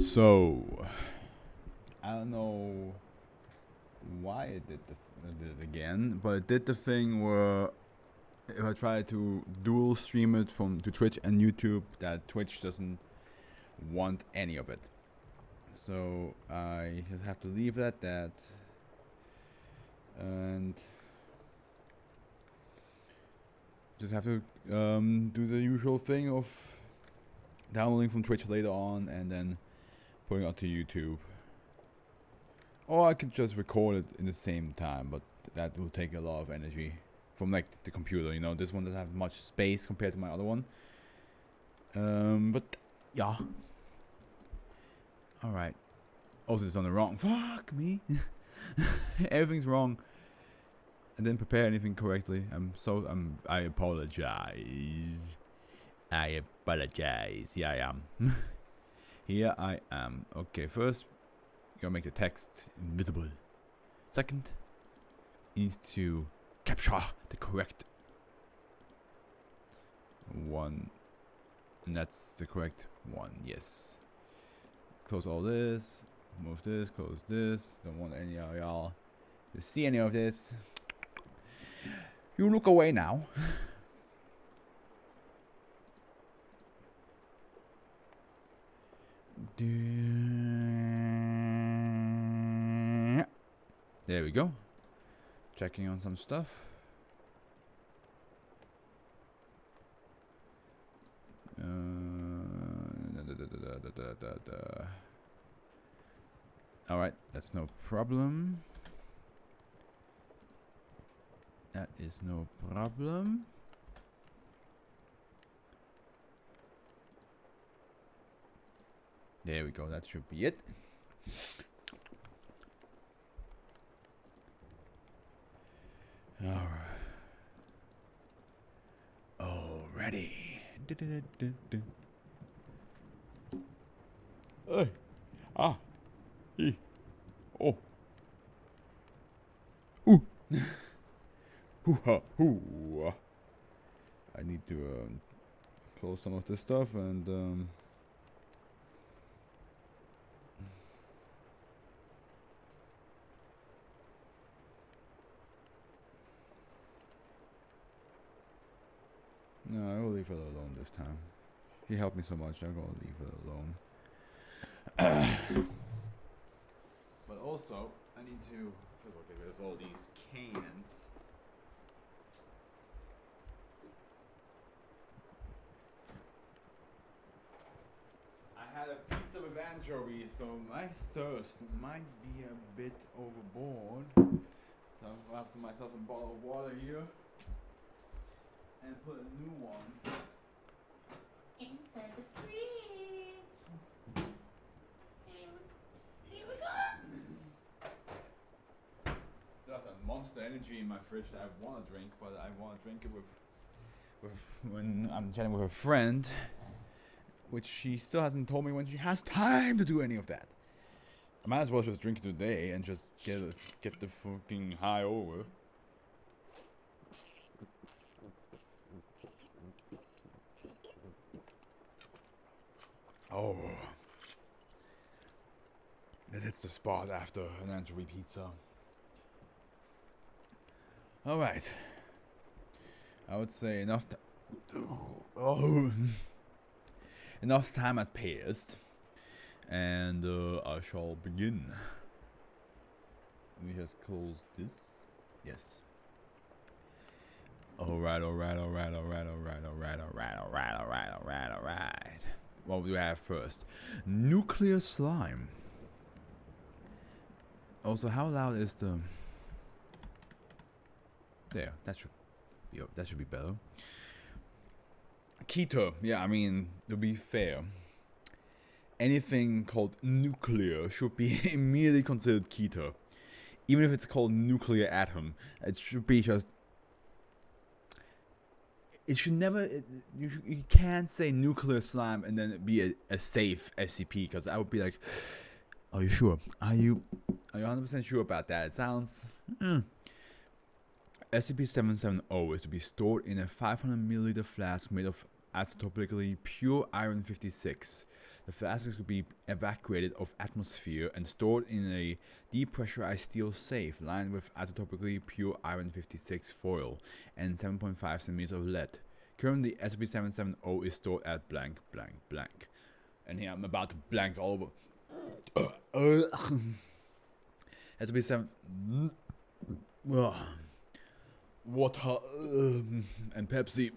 So, I don't know why it did it again, but it did the thing where if I try to dual stream it to Twitch and YouTube, that Twitch doesn't want any of it. So I just have to leave it at that, and just have to do the usual thing of downloading from Twitch later on and then putting it onto YouTube. Or I could just record it in the same time, but that will take a lot of energy from like the computer, you know. This one doesn't have much space compared to my other one. But yeah. Alright. Also, it's on the wrong. Fuck me. Everything's wrong. I didn't prepare anything correctly. I apologize. I apologize. Here I am. Here I am. Okay, first, you gotta make the text invisible. Second, it needs to capture the correct one. And that's the correct one, yes. Close all this, move this, close this. Don't want any of y'all to see any of this. You look away now. There we go. Checking on some stuff. Alright, that's no problem. That is no problem. There we go, that should be it. Alright. Alrighty. Hey. Ah. He. Oh. Ooh. Hoo-ha-hoo. I need to close some of this stuff and no, I will leave it alone this time. He helped me so much, I'm gonna leave it alone. But also, I need to first of all get rid of all these cans. I had a pizza with anchovies, so my thirst might be a bit overboard. So I'll have myself a bottle of water here. And put a new one inside the fridge. Here we go. Still have that Monster Energy in my fridge that I want to drink, but I want to drink it with when I'm chatting with a friend, which she still hasn't told me when she has time to do any of that. I might as well just drink it today and just get the fucking high over. Oh, that hits the spot after an anchovy pizza. All right, I would say enough. Enough time has passed, and I shall begin. Let me just close this. Yes. All right. What do we have first? Nuclear slime. Also, how loud is the? There, that should be better. Keto, yeah, I mean, to be fair, anything called nuclear should be immediately considered keto. Even if it's called nuclear atom, it should be just. It should never. You can't say nuclear slime and then it be a safe SCP, because I would be like, are you sure? Are you 100% sure about that? It sounds. SCP-770 is to be stored in a 500 milliliter flask made of isotopically pure iron-56. The flasks could be evacuated of atmosphere and stored in a depressurized steel safe lined with isotopically pure iron-56 foil and 7.5 centimeters of lead. Currently, SCP-770 is stored at blank, blank, blank. And here I'm about to blank all over. SCP-7... Water and Pepsi.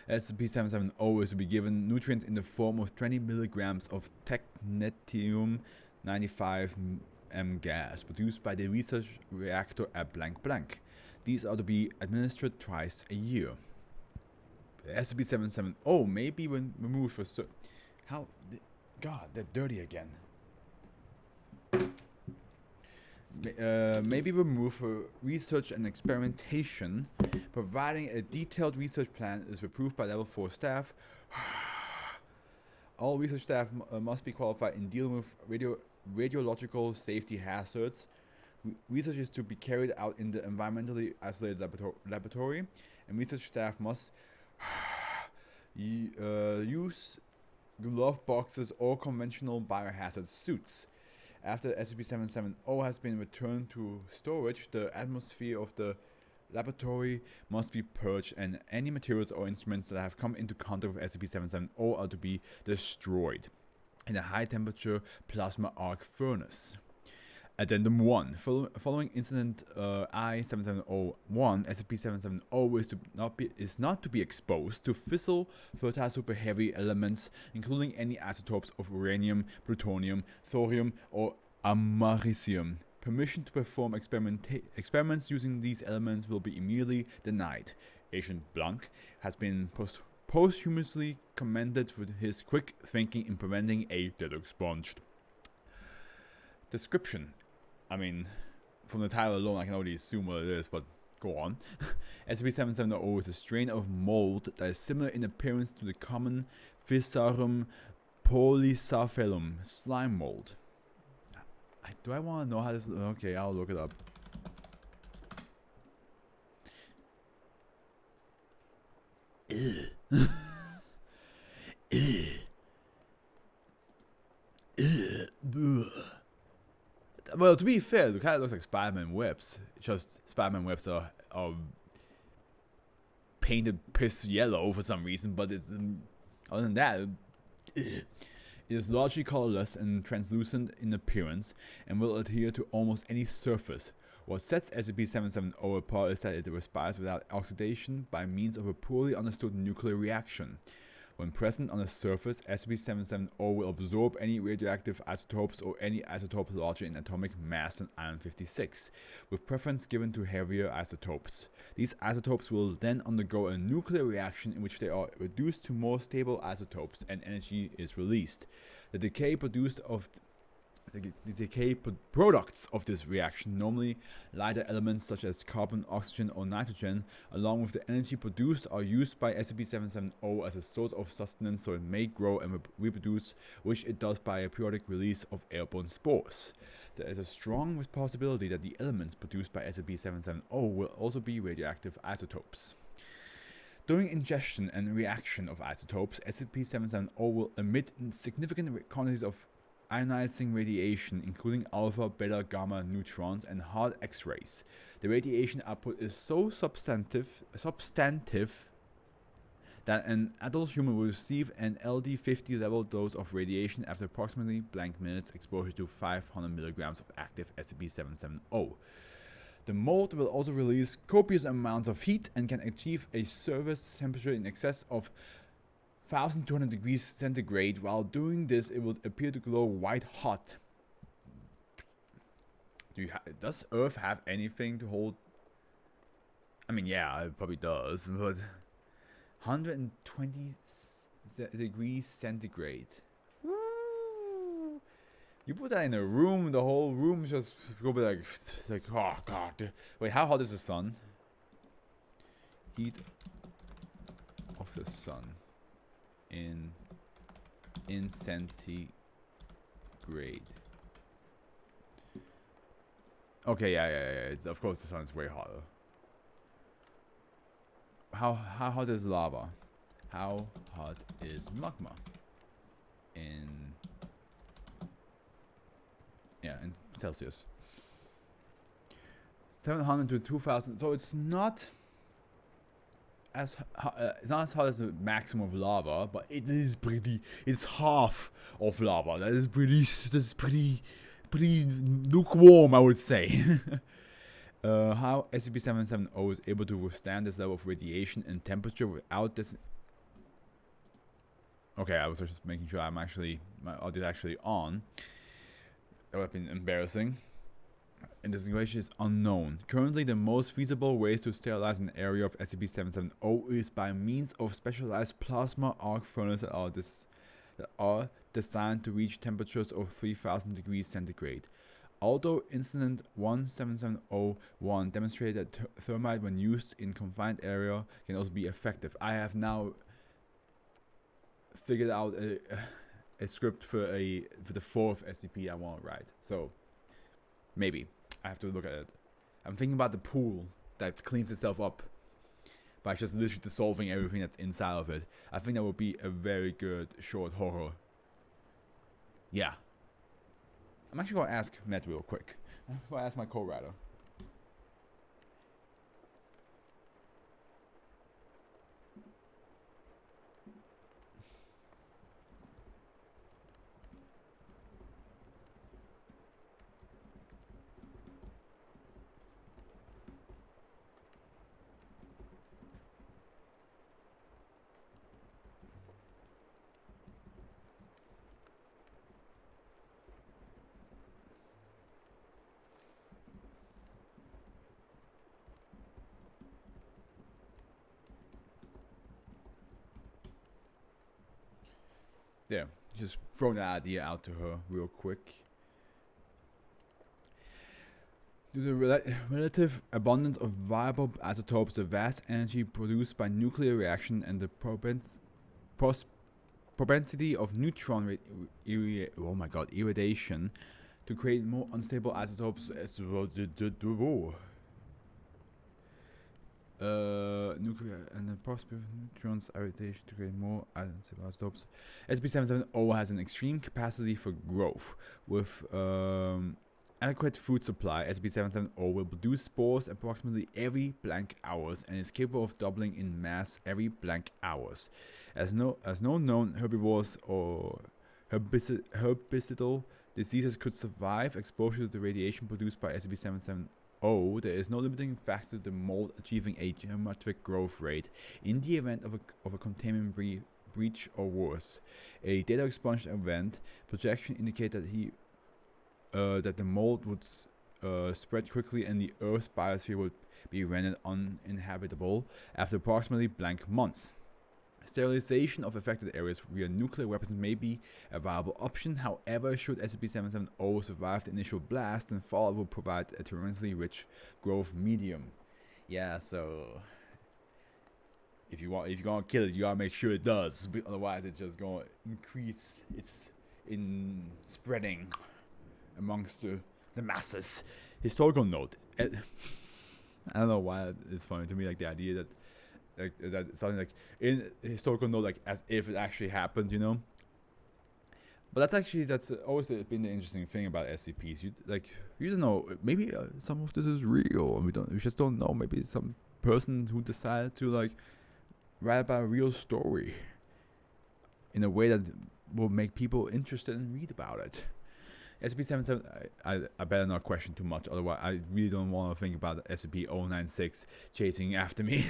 SCP-770 is to be given nutrients in the form of 20 milligrams of technetium-95M gas produced by the research reactor at blank blank. These are to be administered twice a year. SCP-770 may be removed for how? God, they're dirty again. May be removed for research and experimentation, providing a detailed research plan is approved by level 4 staff. All research staff must be qualified in dealing with radiological safety hazards. Research is to be carried out in the environmentally isolated laboratory, and research staff must use glove boxes or conventional biohazard suits. After SCP-770 has been returned to storage, the atmosphere of the laboratory must be purged and any materials or instruments that have come into contact with SCP-770 are to be destroyed in a high-temperature plasma arc furnace. Addendum 1. Following Incident I-7701, SCP-770 is not to be exposed to fissile, fertile super-heavy elements, including any isotopes of uranium, plutonium, thorium, or americium. Permission to perform experiments using these elements will be immediately denied. Agent Blanc has been posthumously commended for his quick thinking in preventing a dead expunged. Description. I mean, from the title alone, I can already assume what it is, but go on. SCP-770 is a strain of mold that is similar in appearance to the common Physarum polycephalum slime mold. Do I want to know how this... Okay, I'll look it up. Well, to be fair, it kind of looks like Spider-Man webs. Just Spider-Man webs are painted piss yellow for some reason, but it's other than that, it is largely colorless and translucent in appearance and will adhere to almost any surface. What sets SCP-770 apart is that it respires without oxidation by means of a poorly understood nuclear reaction. When present on the surface, SCP-770 will absorb any radioactive isotopes or any isotope larger in atomic mass than iron-56, with preference given to heavier isotopes. These isotopes will then undergo a nuclear reaction in which they are reduced to more stable isotopes and energy is released. The decay products of this reaction, normally lighter elements such as carbon, oxygen, or nitrogen, along with the energy produced, are used by SCP-770 as a source of sustenance so it may grow and reproduce, which it does by a periodic release of airborne spores. There is a strong possibility that the elements produced by SCP-770 will also be radioactive isotopes. During ingestion and reaction of isotopes, SCP-770 will emit significant quantities of ionizing radiation, including alpha, beta, gamma neutrons, and hard X-rays. The radiation output is so substantive that an adult human will receive an LD50 level dose of radiation after approximately blank minutes exposure to 500 milligrams of active SCP-770. The mold will also release copious amounts of heat and can achieve a surface temperature in excess of 1200 degrees centigrade. While doing this, it will appear to glow white hot. Does Earth have anything to hold? I mean, yeah, it probably does, but 120 degrees centigrade. Woo. You put that in a room, the whole room just go be like, oh god. Wait, how hot is the sun? Heat of the sun. In centigrade. Okay, yeah. Of course, the sun is way hotter. How hot is lava? How hot is magma? in Celsius. 700 to 2000. So it's not as hot as the maximum of lava, but it is pretty. It's half of lava. That is pretty lukewarm, I would say. How SCP-770 is able to withstand this level of radiation and temperature without this. Okay, I was just making sure my audio is actually on. That would have been embarrassing. And this situation is unknown. Currently, the most feasible ways to sterilize an area of SCP-770 is by means of specialized plasma arc furnaces that are designed to reach temperatures of 3000 degrees centigrade. Although Incident 17701 demonstrated that thermite when used in confined area can also be effective. I have now figured out a script for the fourth SCP I want to write. So maybe I have to look at it. I'm thinking about the pool that cleans itself up by just literally dissolving everything that's inside of it. I think that would be a very good short horror. Yeah. I'm actually going to ask Matt real quick. Before I ask my co-writer. Yeah, just throw that idea out to her real quick. Due to the relative abundance of viable isotopes, the vast energy produced by nuclear reaction, and the propensity of neutron irradiation to create more unstable isotopes as nuclear and the prospect of neutrons irradiation to create more unstable isotopes. SCP-770 has an extreme capacity for growth. With adequate food supply, SCP-770 will produce spores approximately every blank hours and is capable of doubling in mass every blank hours. As no known herbivores or herbicidal diseases could survive exposure to the radiation produced by SCP-770, there is no limiting factor to the mold achieving a geometric growth rate in the event of a containment breach or worse. A data expunge event projection indicate that the mold would spread quickly and the Earth's biosphere would be rendered uninhabitable after approximately blank months. Sterilization of affected areas via nuclear weapons may be a viable option. However, should SCP-770 survive the initial blast, then fallout will provide a tremendously rich growth medium. Yeah, so if you're gonna kill it, you gotta make sure it does. Otherwise, it's just gonna increase its spreading amongst the masses. Historical note. I don't know why it's funny to me, like the idea that something like in historical note, like as if it actually happened, you know. But that's always been the interesting thing about SCPs. You don't know. Maybe some of this is real, and we just don't know. Maybe some person who decided to like write about a real story in a way that will make people interested and read about it. SCP-770, I better not question too much, otherwise I really don't want to think about SCP-096 chasing after me.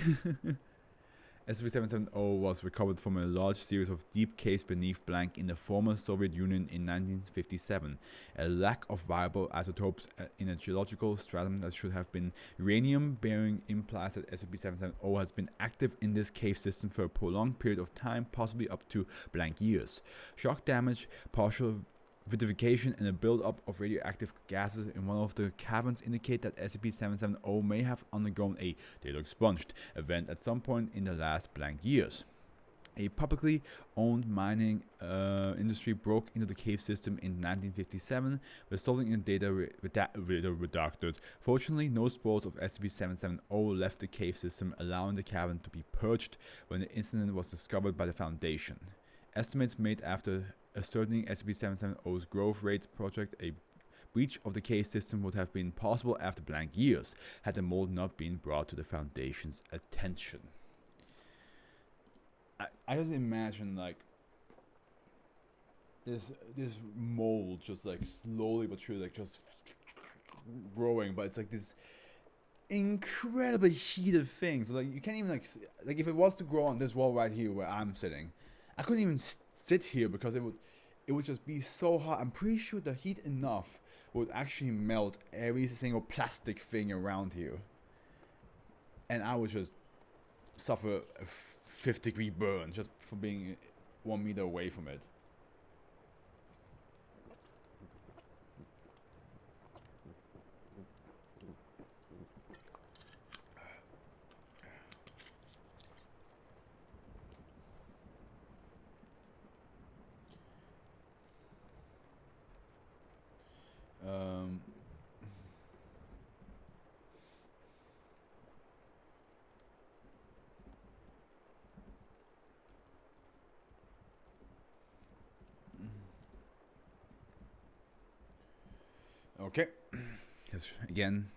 SCP-770 was recovered from a large series of deep caves beneath blank in the former Soviet Union in 1957. A lack of viable isotopes in a geological stratum that should have been uranium-bearing implies that SCP-770 has been active in this cave system for a prolonged period of time, possibly up to blank years. Shock damage, partial vitrification, and a build-up of radioactive gases in one of the caverns indicate that SCP-770 may have undergone a data expunged event at some point in the last blank years. A publicly owned mining industry broke into the cave system in 1957, resulting in data redacted. Fortunately, no spores of SCP-770 left the cave system, allowing the cavern to be purged when the incident was discovered by the Foundation. Estimates made after asserting SCP-770's growth rates project a breach of the case system would have been possible after blank years, had the mold not been brought to the Foundation's attention. I just imagine like this mold just like slowly but surely like just growing, but it's like this incredibly heated thing. So like you can't even like if it was to grow on this wall right here where I'm sitting, I couldn't even sit here because it would just be so hot. I'm pretty sure the heat enough would actually melt every single plastic thing around here, and I would just suffer a 50-degree burn just for being 1 meter away from it. Okay, just again,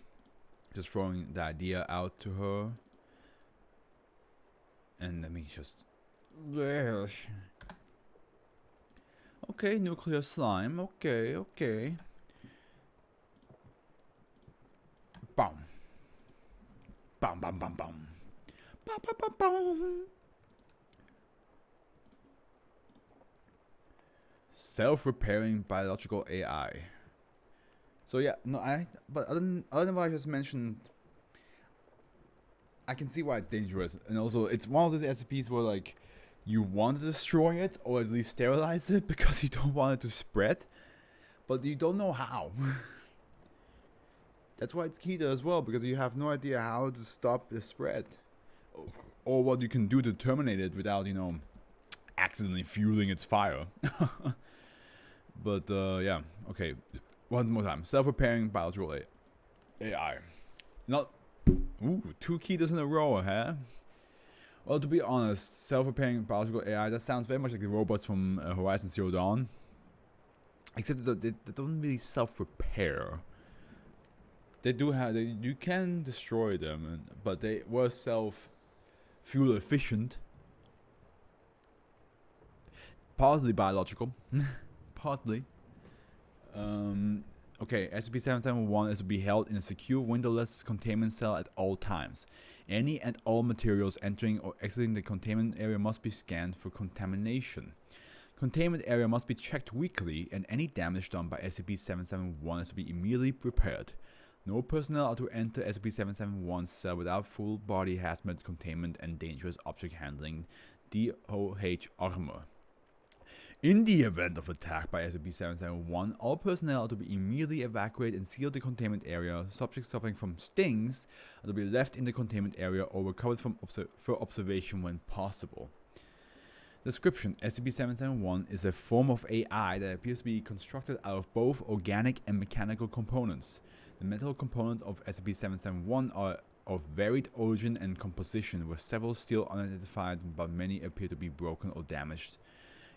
just throwing the idea out to her, and let me just. Okay, nuclear slime. Okay. Bam. Bam. Bam. Bam. Bam. Bam. Bam. Bam. Bam. Self-repairing biological AI. So yeah, no, but other than what I just mentioned, I can see why it's dangerous, and also it's one of those SCPs where like you want to destroy it or at least sterilize it because you don't want it to spread, but you don't know how. That's why it's key as well, because you have no idea how to stop the spread, or what you can do to terminate it without accidentally fueling its fire. But yeah, okay. One more time. Self-repairing biological AI. Not... Ooh, 2 keys in a row, huh? Well, to be honest, self-repairing biological AI, that sounds very much like the robots from Horizon Zero Dawn. Except that they don't really self-repair. They do have... you can destroy them, but they were self-fuel efficient. Partly biological. Partly. Okay, SCP-771 is to be held in a secure windowless containment cell at all times. Any and all materials entering or exiting the containment area must be scanned for contamination. Containment area must be checked weekly, and any damage done by SCP-771 is to be immediately repaired. No personnel are to enter SCP-771's cell without full body hazmat containment and dangerous object handling DOH armor. In the event of attack by SCP-771, all personnel are to be immediately evacuated and seal the containment area. Subjects suffering from stings are to be left in the containment area or recovered for observation when possible. Description: SCP-771 is a form of AI that appears to be constructed out of both organic and mechanical components. The metal components of SCP-771 are of varied origin and composition, with several still unidentified, but many appear to be broken or damaged.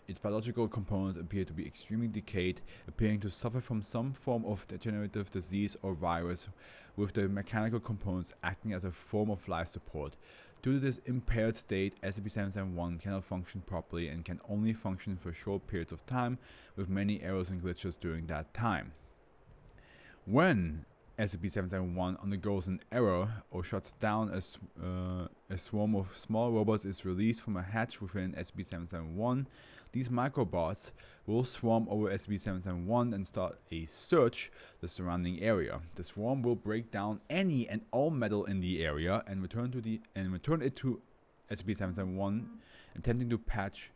Its biological components appear to be extremely decayed, appearing to suffer from some form of degenerative disease or virus, with the mechanical components acting as a form of life support. Due to this impaired state, SCP-771 cannot function properly and can only function for short periods of time, with many errors and glitches during that time. When SCP-771 undergoes an error or shuts down, a swarm of small robots is released from a hatch within SCP-771. These microbots will swarm over SCP-771 and start a search the surrounding area. The swarm will break down any and all metal in the area and return it to SCP-771, attempting to patch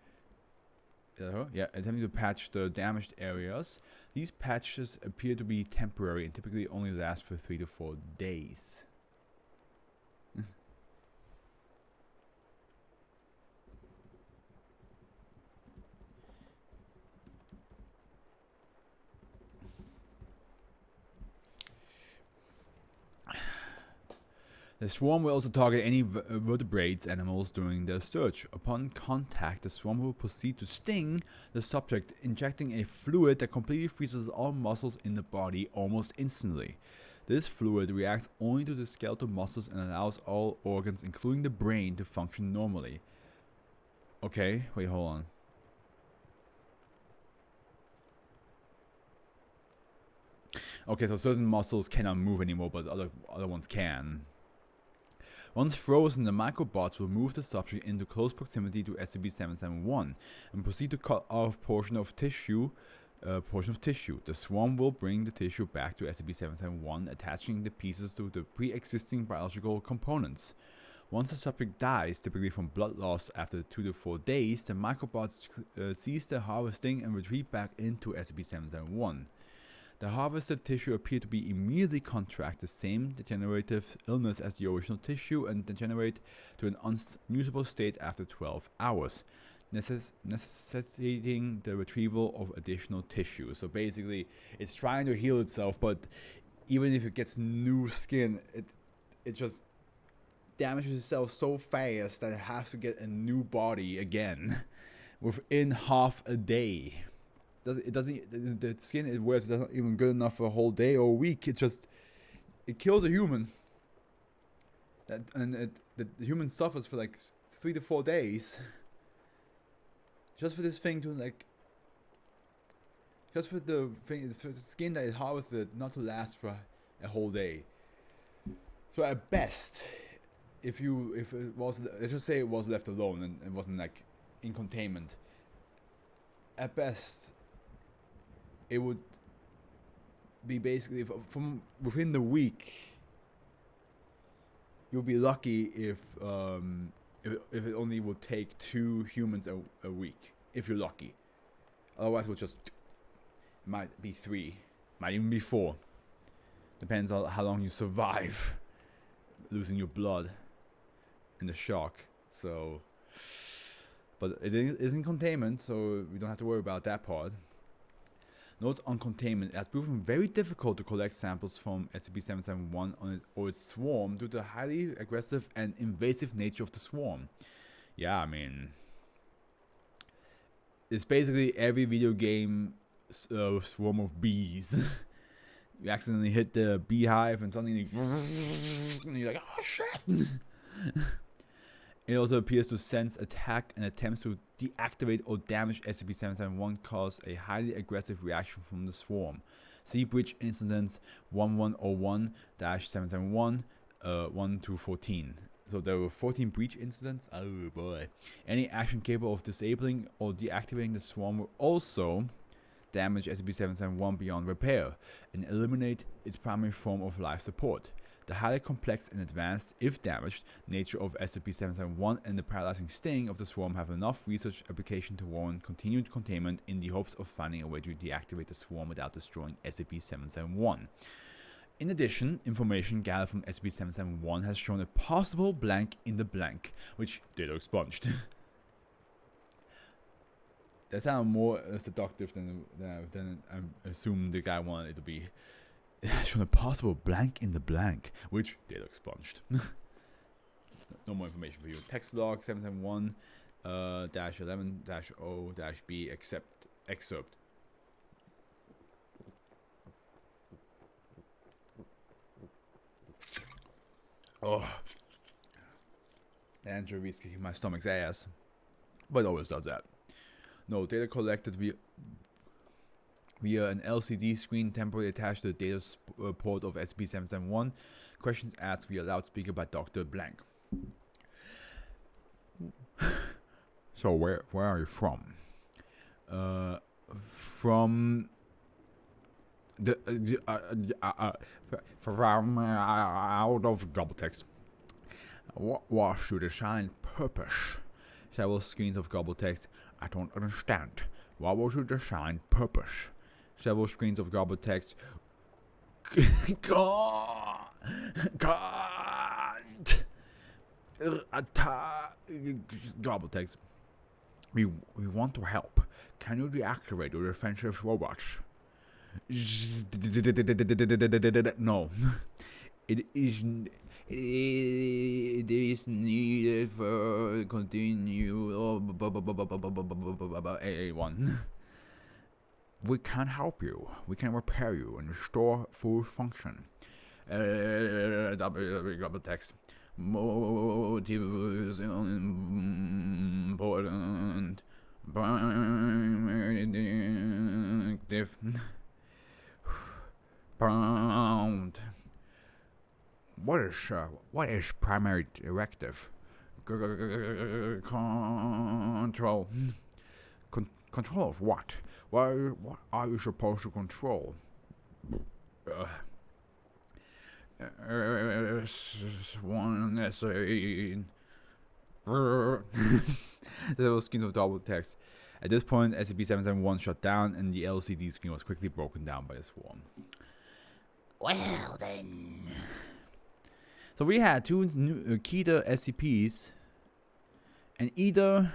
the damaged areas. These patches appear to be temporary and typically only last for 3 to 4 days. The swarm will also target any vertebrates animals during their search. Upon contact, the swarm will proceed to sting the subject, injecting a fluid that completely freezes all muscles in the body almost instantly. This fluid reacts only to the skeletal muscles and allows all organs, including the brain, to function normally. Okay, wait, hold on. Okay, so certain muscles cannot move anymore, but other ones can. Once frozen, the microbots will move the subject into close proximity to SCP-771 and proceed to cut off a portion of tissue. The swarm will bring the tissue back to SCP-771, attaching the pieces to the pre-existing biological components. Once the subject dies, typically from blood loss after 2 to 4 days, the microbots cease their harvesting and retreat back into SCP-771. The harvested tissue appeared to be immediately contract the same degenerative illness as the original tissue and degenerate to an unusable state after 12 hours, necessitating the retrieval of additional tissue. So basically, it's trying to heal itself, but even if it gets new skin, it just damages itself so fast that it has to get a new body again within half a day. The skin it wears is not even good enough for a whole day or a week. It kills a human. The human suffers for like 3 to 4 days. Just for this thing to just for the skin that it harvested not to last for a whole day. So at best, let's just say it was left alone and it wasn't like in containment. At best, it would be basically from within the week. You'll be lucky if it only will take 2 humans a week, if you're lucky. Otherwise, might be 3, might even be 4. Depends on how long you survive losing your blood in the shock. So, but it is in containment, so we don't have to worry about that part. Note on containment, it has proven very difficult to collect samples from SCP-771 or its swarm due to the highly aggressive and invasive nature of the swarm. Yeah, I mean, it's basically every video game swarm of bees. You accidentally hit the beehive and suddenly you're like, oh shit! It also appears to sense attack and attempts to deactivate or damage SCP-771 cause a highly aggressive reaction from the swarm. See Breach Incidents 1101-771 1-14. So there were 14 breach incidents. Oh boy. Any action capable of disabling or deactivating the swarm will also damage SCP-771 beyond repair and eliminate its primary form of life support. The highly complex and advanced, if damaged, nature of SCP-771 and the paralyzing sting of the swarm have enough research application to warrant continued containment in the hopes of finding a way to deactivate the swarm without destroying SCP-771. In addition, information gathered from SCP-771 has shown a possible blank in the blank, which data expunged. That sounds more seductive than I assumed the guy wanted it to be. It has shown a possible blank in the blank, which data expunged. No more information for you. Text log 771 -11-0-B excerpt. Oh, the anchovies kicking my stomach's ass, but it always does that. No, data collected via an LCD screen temporarily attached to the data port of SCP-771. Questions asked via loudspeaker by Dr. Blank. So where are you from? From from out of double text. What was your design purpose? Several screens of gobble text. I don't understand. What was your design purpose? Several screens of gobble text. God. Gobble text. We want to help. Can you deactivate your defensive robots? No. It is needed for continue. A1. We can help you. We can repair you and restore full function. Double text. Motive is important. Bound. What is primary directive? Control. Control of what? What are you supposed to control? One essay. There were screens of double text. At this point, SCP-771 shut down, and the LCD screen was quickly broken down by the swarm. Well then. So we had two new Keter SCPs, and either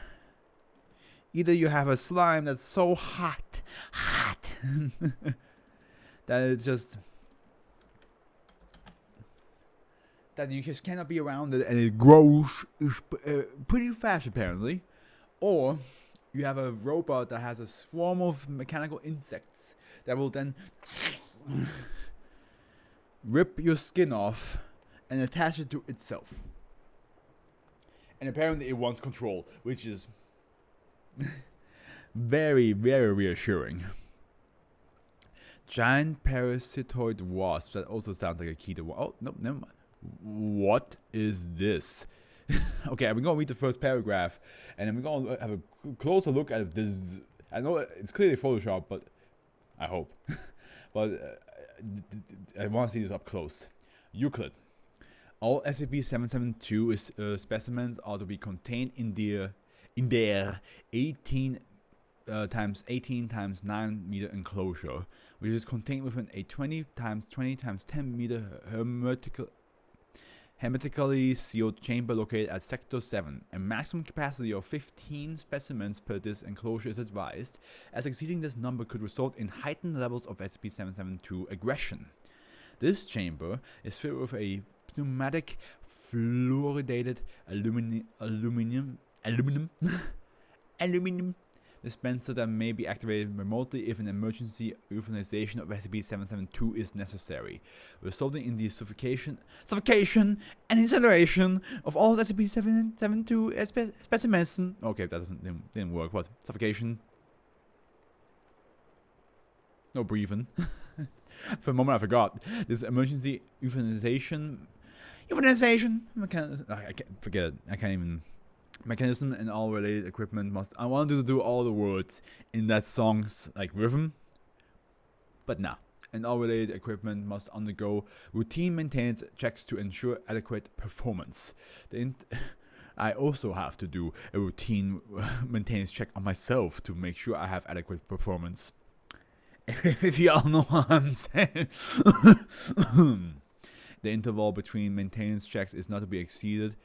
you have a slime that's so hot, that it's just that you just cannot be around it, and it grows pretty fast apparently, or you have a robot that has a swarm of mechanical insects that will then rip your skin off and attach it to itself. And apparently it wants control, which is very, very reassuring. Giant parasitoid wasp. That also sounds like a key to... Oh, no, never mind. What is this? Okay, we're going to read the first paragraph, and then we're going to have a closer look at this. I know it's clearly Photoshop, but I hope. But I want to see this up close. Euclid. All SCP-772 specimens are to be contained in their 18 times 18 times 9 meter enclosure, which is contained within a 20 times 20 times 10 meter hermetically sealed chamber located at Sector 7. A maximum capacity of 15 specimens per this enclosure is advised, as exceeding this number could result in heightened levels of SCP-772 aggression. This chamber is filled with a pneumatic fluoridated aluminum dispenser that may be activated remotely if an emergency euthanization of SCP-772 is necessary, resulting in the suffocation and incineration of all SCP-772 specimens. Okay, that didn't work. What? Suffocation? No breathing. For a moment I forgot. This emergency euthanization mechanism. I can't forget it. I can't even. Mechanism and all related equipment must. I wanted to do all the words in that song's like rhythm, but nah. And all related equipment must undergo routine maintenance checks to ensure adequate performance. I also have to do a routine maintenance check on myself to make sure I have adequate performance. If you all know what I'm saying. The interval between maintenance checks is not to be exceeded.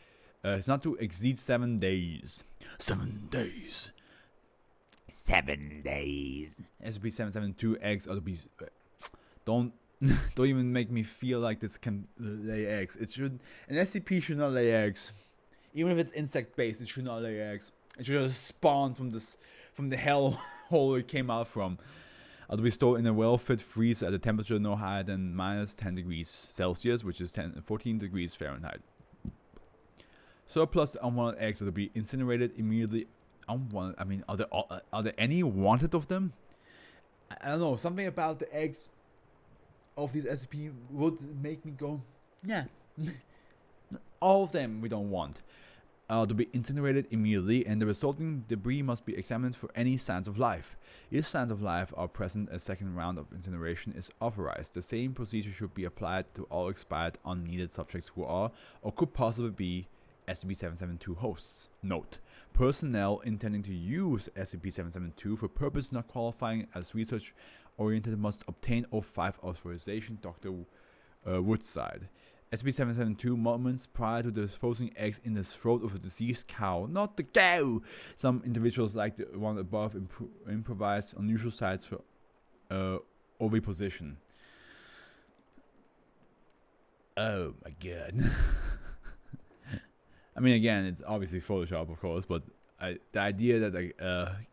It's not to exceed 7 days. 7 days. 7 days. SCP-772 eggs are to be. Don't even make me feel like this can lay eggs. It should. An SCP should not lay eggs. Even if it's insect based, it should not lay eggs. It should just spawn from the hell hole it came out from. Are to be stored in a well-fit freezer at a temperature no higher than -10 degrees Celsius, which is 14 degrees Fahrenheit. Surplus unwanted eggs are to be incinerated immediately. Unwanted. I mean, are there any wanted of them? I don't know. Something about the eggs of these SCP would make me go, yeah. All of them we don't want. To be incinerated immediately, and the resulting debris must be examined for any signs of life. If signs of life are present, a second round of incineration is authorized. The same procedure should be applied to all expired, unneeded subjects who are or could possibly be SCP-772 hosts. Note: personnel intending to use SCP-772 for purpose not qualifying as research-oriented must obtain O5 authorization. Dr. Woodside. SCP-772 moments prior to disposing eggs in the throat of a deceased cow. Not the cow! Some individuals like the one above improvise unusual sites for oviposition. Oh my god. I mean, again, it's obviously Photoshop, of course, but the idea that like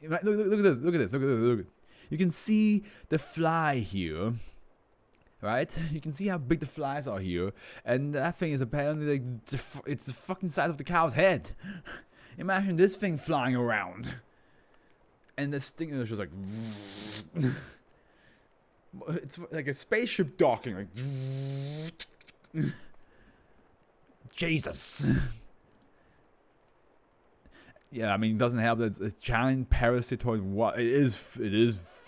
look at this, look at this, look at this, look at. You can see the fly here, right? You can see how big the flies are here, and that thing is apparently like it's the fucking size of the cow's head. Imagine this thing flying around, and this thing is just like it's like a spaceship docking, like Jesus. Yeah, I mean, it doesn't help that it's giant parasitoid. What it is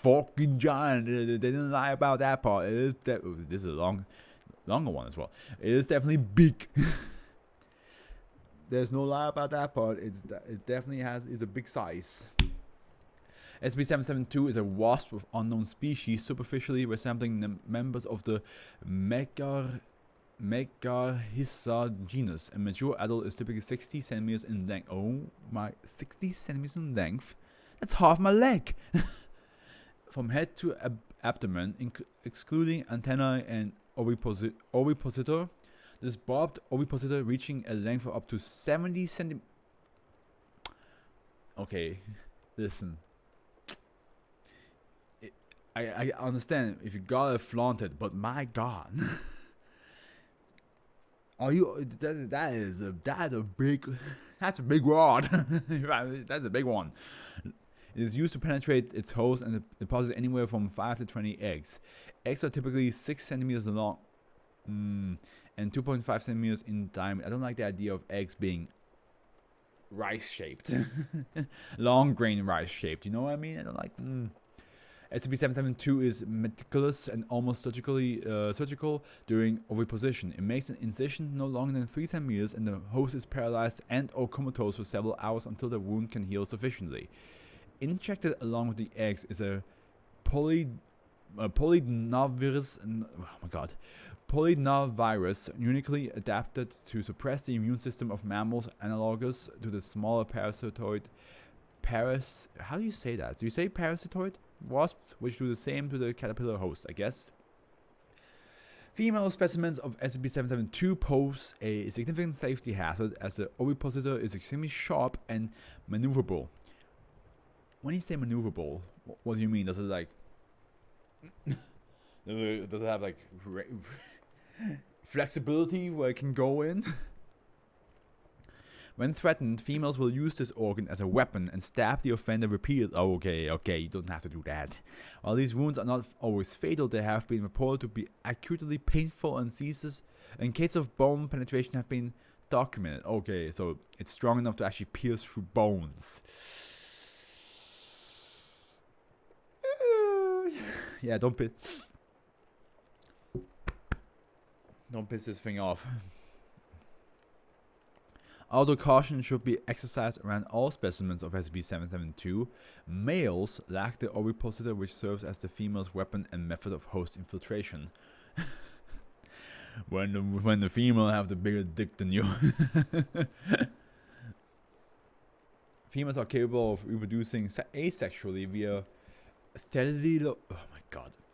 fucking giant. They didn't lie about that part. It is this is a longer one as well. It is definitely big. There's no lie about that part. It definitely is a big size. SB772 is a wasp of unknown species, superficially resembling the members of the Megarhissa genus. A mature adult is typically 60 centimeters in length. Oh my, 60 centimeters in length? That's half my leg! From head to abdomen, excluding antennae and ovipositor. This barbed ovipositor reaching a length of up to 70 centimeters. Okay, listen. I understand if you gotta flaunt it, but my god. Are you? That's a big rod. That's a big one. It is used to penetrate its host and deposit anywhere from 5 to 20 eggs. Eggs are typically 6 centimeters long, and 2.5 centimeters in diameter. I don't like the idea of eggs being rice shaped, long grain rice shaped. You know what I mean? I don't like. SCP-772 is meticulous and almost surgical during oviposition. It makes an incision no longer than 3 centimeters, and the host is paralyzed and/or comatose for several hours until the wound can heal sufficiently. Injected along with the eggs is a polydnavirus uniquely adapted to suppress the immune system of mammals, analogous to the smaller parasitoid. How do you say that? Do you say parasitoid? Wasps, which do the same to the caterpillar host, I guess. Female specimens of SCP-772 pose a significant safety hazard, as the ovipositor is extremely sharp and maneuverable. When you say maneuverable, what do you mean? Does it like does it have like flexibility where it can go in? When threatened, females will use this organ as a weapon and stab the offender repeatedly. Oh, okay, you don't have to do that. While these wounds are not always fatal, they have been reported to be acutely painful, and cases of bone penetration have been documented. Okay, so it's strong enough to actually pierce through bones. Yeah, don't piss this thing off. Although caution should be exercised around all specimens of SCP-772, males lack the ovipositor, which serves as the female's weapon and method of host infiltration. when the female have the bigger dick than you. Females are capable of reproducing asexually via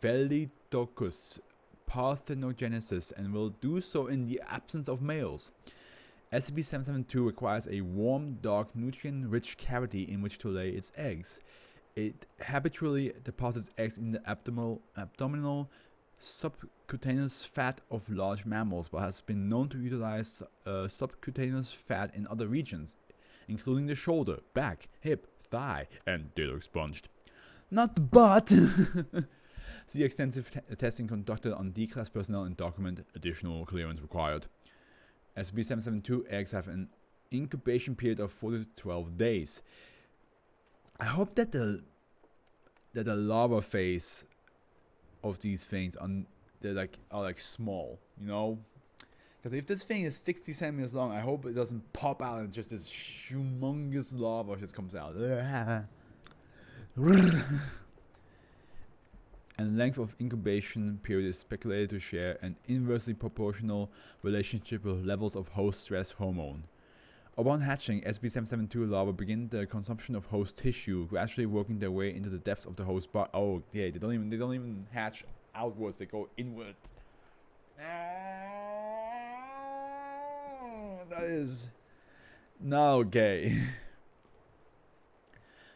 Thelytocus parthenogenesis, and will do so in the absence of males. SCP-772 requires a warm, dark, nutrient-rich cavity in which to lay its eggs. It habitually deposits eggs in the abdominal subcutaneous fat of large mammals, but has been known to utilize subcutaneous fat in other regions, including the shoulder, back, hip, thigh, and data expunged. Not the butt! See extensive testing conducted on D-class personnel and document additional clearance required. SCP-772 eggs have an incubation period of 4 to 12 days. I hope that the larva phase of these things are like small, you know? Because if this thing is 60 centimeters long, I hope it doesn't pop out and just this humongous larva just comes out. And length of incubation period is speculated to share an inversely proportional relationship with levels of host stress hormone. Upon hatching, SCP-772 larvae begin the consumption of host tissue, gradually working their way into the depths of the host body. Oh yeah, they don't even hatch outwards; they go inwards. That is not okay.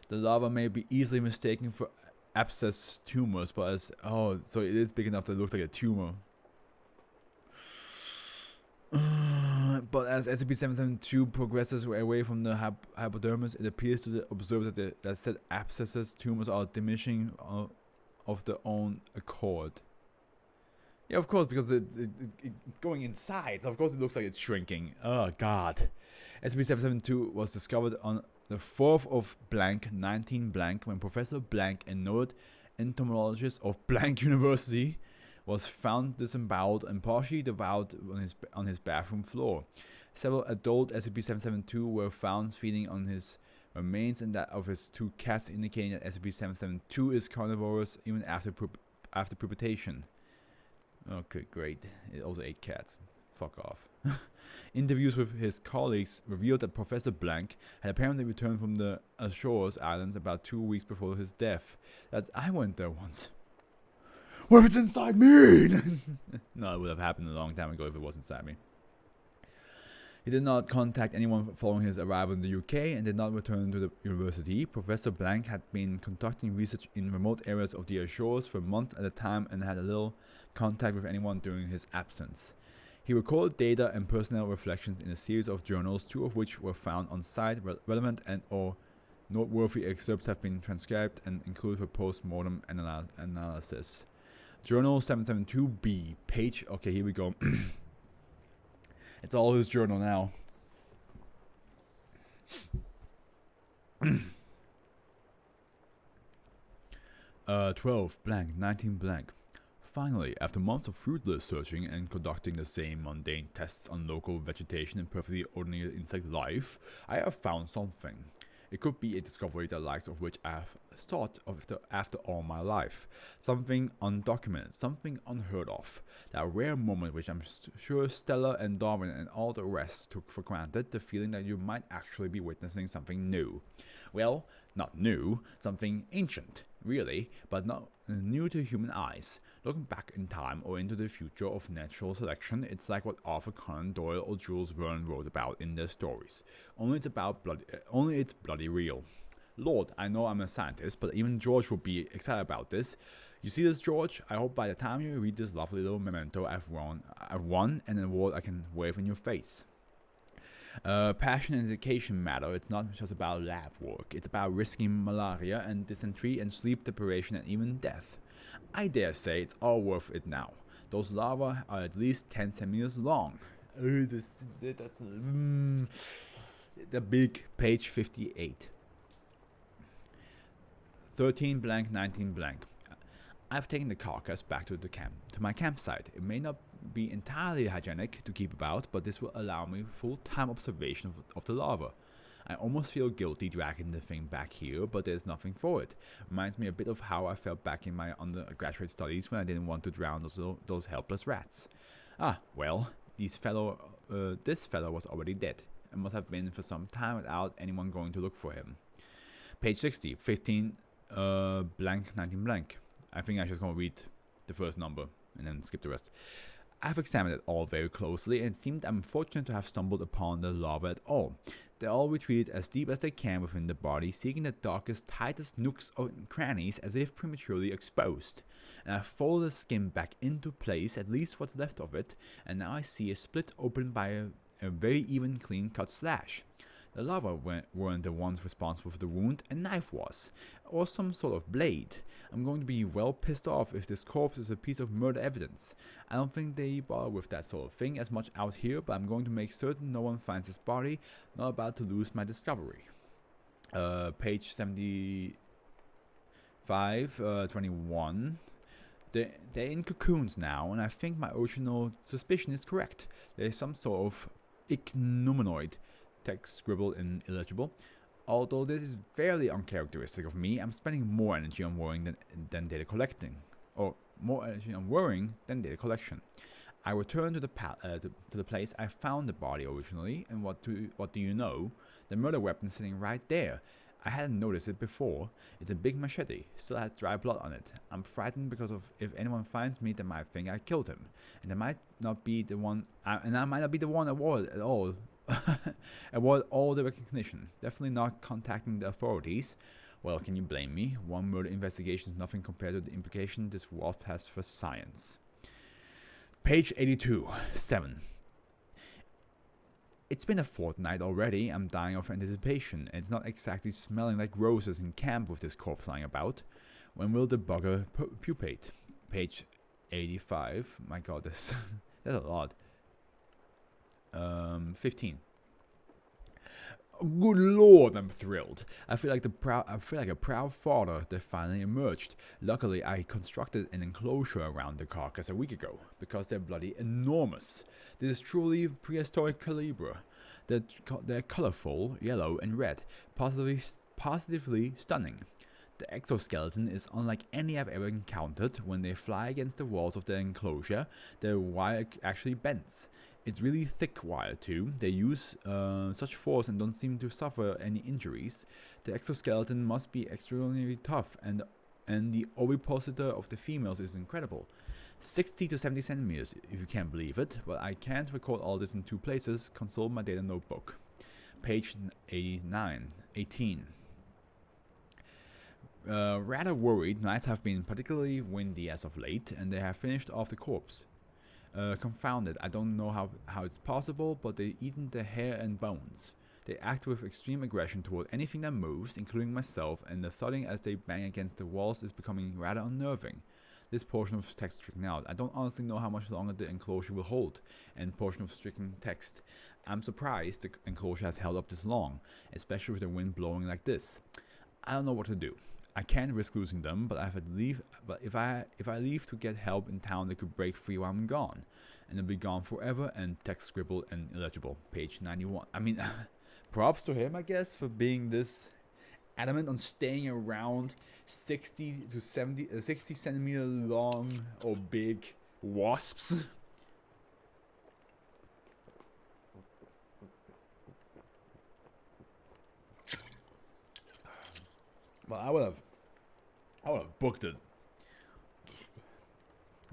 The lava may be easily mistaken for abscess tumors, but so it is big enough that it looks like a tumor. But as SCP-772 progresses away from the hypodermis, it appears to the observers that said abscesses tumors are diminishing of their own accord. Yeah, of course, because it's going inside. So of course, it looks like it's shrinking. Oh God. SCP-772 was discovered on the 4th of blank 19 blank when Professor Blank, a noted entomologist of Blank University, was found disemboweled and partially devoured on his bathroom floor. Several adult SCP-772 were found feeding on his remains and that of his 2 cats, indicating that SCP-772 is carnivorous even after pupation. Okay, great. It also ate cats. Fuck off. Interviews with his colleagues revealed that Professor Blank had apparently returned from the Azores Islands about 2 weeks before his death. I went there once. What if it's inside me? No, it would have happened a long time ago if it was inside me. He did not contact anyone following his arrival in the UK and did not return to the university. Professor Blank had been conducting research in remote areas of the Azores for months at a time and had little contact with anyone during his absence. He recorded data and personal reflections in a series of journals, 2 of which were found on site. Relevant and/or noteworthy excerpts have been transcribed and included for post-mortem analysis. Journal 772B, page. Okay, here we go. It's all his journal now. 12 blank 19 blank. Finally, after months of fruitless searching and conducting the same mundane tests on local vegetation and perfectly ordinary insect life, I have found something. It could be a discovery the likes of which I have thought of after all my life. Something undocumented, something unheard of. That rare moment which I'm sure Stella and Darwin and all the rest took for granted, the feeling that you might actually be witnessing something new. Well, not new, something ancient, really, but not new to human eyes. Looking back in time or into the future of natural selection, it's like what Arthur Conan Doyle or Jules Verne wrote about in their stories. Only it's bloody real. Lord, I know I'm a scientist, but even George will be excited about this. You see this, George? I hope by the time you read this lovely little memento I've won an award I can wave in your face. Passion and education matter. It's not just about lab work. It's about risking malaria and dysentery and sleep deprivation and even death. I dare say it's all worth it now. Those larvae are at least 10 centimeters long. That's the big page 58. 13 blank 19 blank. I've taken the carcass back to my campsite. It may not be entirely hygienic to keep about, but this will allow me full-time observation of the larva. I almost feel guilty dragging the thing back here, but there's nothing for it. Reminds me a bit of how I felt back in my undergraduate studies when I didn't want to drown those helpless rats. Well, this fellow was already dead, and must have been for some time without anyone going to look for him. Page 60, 15 blank 19 blank. I think I'm just going to read the first number and then skip the rest. I've examined it all very closely, and it seemed I'm fortunate to have stumbled upon the larva at all. They all retreated as deep as they can within the body, seeking the darkest, tightest nooks and crannies as if prematurely exposed. And I folded the skin back into place, at least what's left of it, and now I see a split open by a very even, clean-cut slash. The larvae weren't the ones responsible for the wound, a knife was, or some sort of blade. I'm going to be well pissed off if this corpse is a piece of murder evidence. I don't think they bother with that sort of thing as much out here, but I'm going to make certain no one finds this body. Not about to lose my discovery. Page 75, 21. They're in cocoons now, and I think my original suspicion is correct. There's some sort of ichneumanoid. Text scribbled in illegible. Although this is fairly uncharacteristic of me, I'm spending more energy on worrying than data collecting. Or more energy on worrying than data collection. I return to the place I found the body originally, and what do you know? The murder weapon sitting right there. I hadn't noticed it before. It's a big machete, still has dry blood on it. I'm frightened because of if anyone finds me, they might think I killed him, and I might not be the one. I might not be the one awarded at all. avoid all the recognition. Definitely not contacting the authorities. Well, can you blame me? One murder investigation is nothing compared to the implication this wasp has for science. Page 82, 7. It's been a fortnight already. I'm dying of anticipation, and it's not exactly smelling like roses in camp with this corpse lying about. When will the bugger pupate? Page 85. My god, that's a lot. 15. Good lord, I'm thrilled. I feel like a proud father that finally emerged. Luckily, I constructed an enclosure around the carcass a week ago, because they're bloody enormous. This is truly prehistoric caliber. They're colorful, yellow and red, positively stunning. The exoskeleton is unlike any I've ever encountered. When they fly against the walls of the enclosure, their wire actually bends. It's really thick wire too. They use such force and don't seem to suffer any injuries. The exoskeleton must be extraordinarily tough, and the ovipositor of the females is incredible. 60 to 70 centimeters, if you can't believe it, but I can't record all this in 2 places. Consult my data notebook. Page 18. Rather worried. Nights have been particularly windy as of late, and they have finished off the corpse. Confounded. I don't know how it's possible, but they've eaten the hair and bones. They act with extreme aggression toward anything that moves, including myself, and the thudding as they bang against the walls is becoming rather unnerving. This portion of text stricken out. I don't honestly know how much longer the enclosure will hold. And portion of stricken text. I'm surprised the enclosure has held up this long, especially with the wind blowing like this. I don't know what to do. I can't risk losing them, but if I leave to get help in town, they could break free while I'm gone, and they'll be gone forever. And text scribbled and illegible. Page 91. I mean, props to him, I guess, for being this adamant on staying around 60 centimeter long or big wasps. Well, I would have booked it.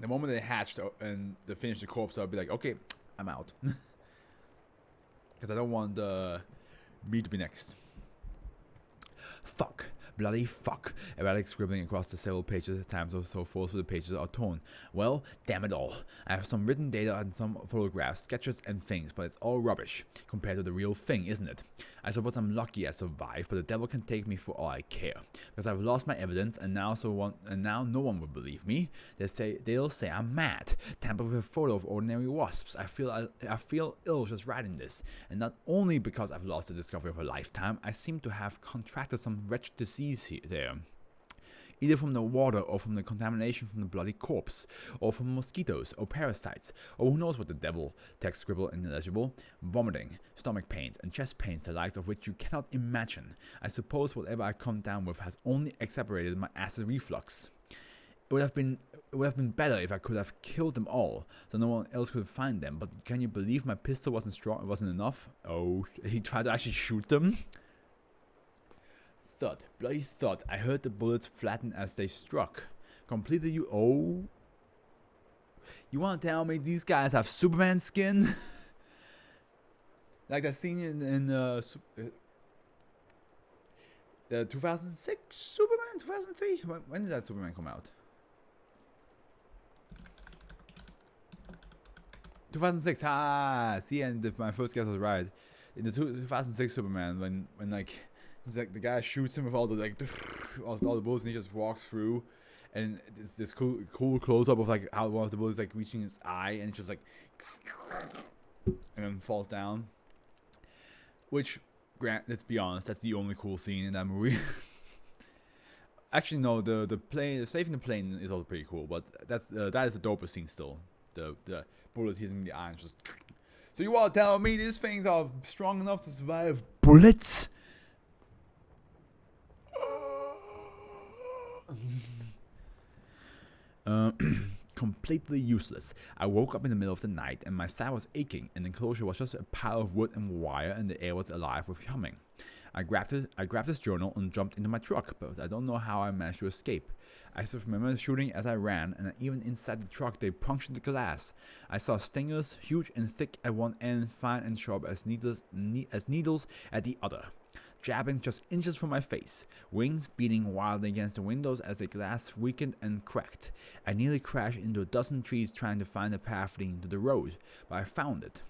The moment they hatched and they finished the corpse, I'd be like, okay, I'm out. Because I don't want me to be next. Fuck. Bloody fuck. Erratic scribbling across the several pages at times, or so forth the pages are torn. Well, damn it all. I have some written data and some photographs, sketches and things, but it's all rubbish compared to the real thing, isn't it? I suppose I'm lucky I survived, but the devil can take me for all I care. Because I've lost my evidence, and now no one will believe me. They'll say I'm mad. Tamper with a photo of ordinary wasps. I feel ill just writing this, and not only because I've lost the discovery of a lifetime. I seem to have contracted some wretched disease there, either from the water or from the contamination from the bloody corpse, or from mosquitoes or parasites, or who knows what the devil. Text scribbled and illegible. Vomiting, stomach pains, and chest pains, the likes of which you cannot imagine. I suppose whatever I come down with has only exacerbated my acid reflux. It would have been better if I could have killed them all, so no one else could find them. But can you believe my pistol wasn't strong? It wasn't enough. Oh, he tried to actually shoot them. Thud, bloody thud. I heard the bullets flatten as they struck. Completely you want to tell me these guys have Superman skin? Like that scene in the 2006 Superman? 2003? When did that Superman come out? 2006. See, and my first guess was right. In the 2006 Superman, when like, it's like the guy shoots him with all the all the bullets, and he just walks through, and it's this cool close up of like how one of the bullets like reaching his eye, and it's just like, and then falls down. Which, let's be honest, that's the only cool scene in that movie. Actually, no, the saving the plane is also pretty cool, but that is a doper scene still. The bullet hitting the eye, and just. So you want to tell me these things are strong enough to survive bullets? Completely useless. I woke up in the middle of the night and my side was aching, and the enclosure was just a pile of wood and wire, and the air was alive with humming. I grabbed his journal and jumped into my truck, but I don't know how I managed to escape. I still remember shooting as I ran, and even inside the truck they punctured the glass. I saw stingers, huge and thick at one end, fine and sharp as needles at the other, jabbing just inches from my face, wings beating wildly against the windows as the glass weakened and cracked. I nearly crashed into a dozen trees trying to find a path leading to the road, but I found it.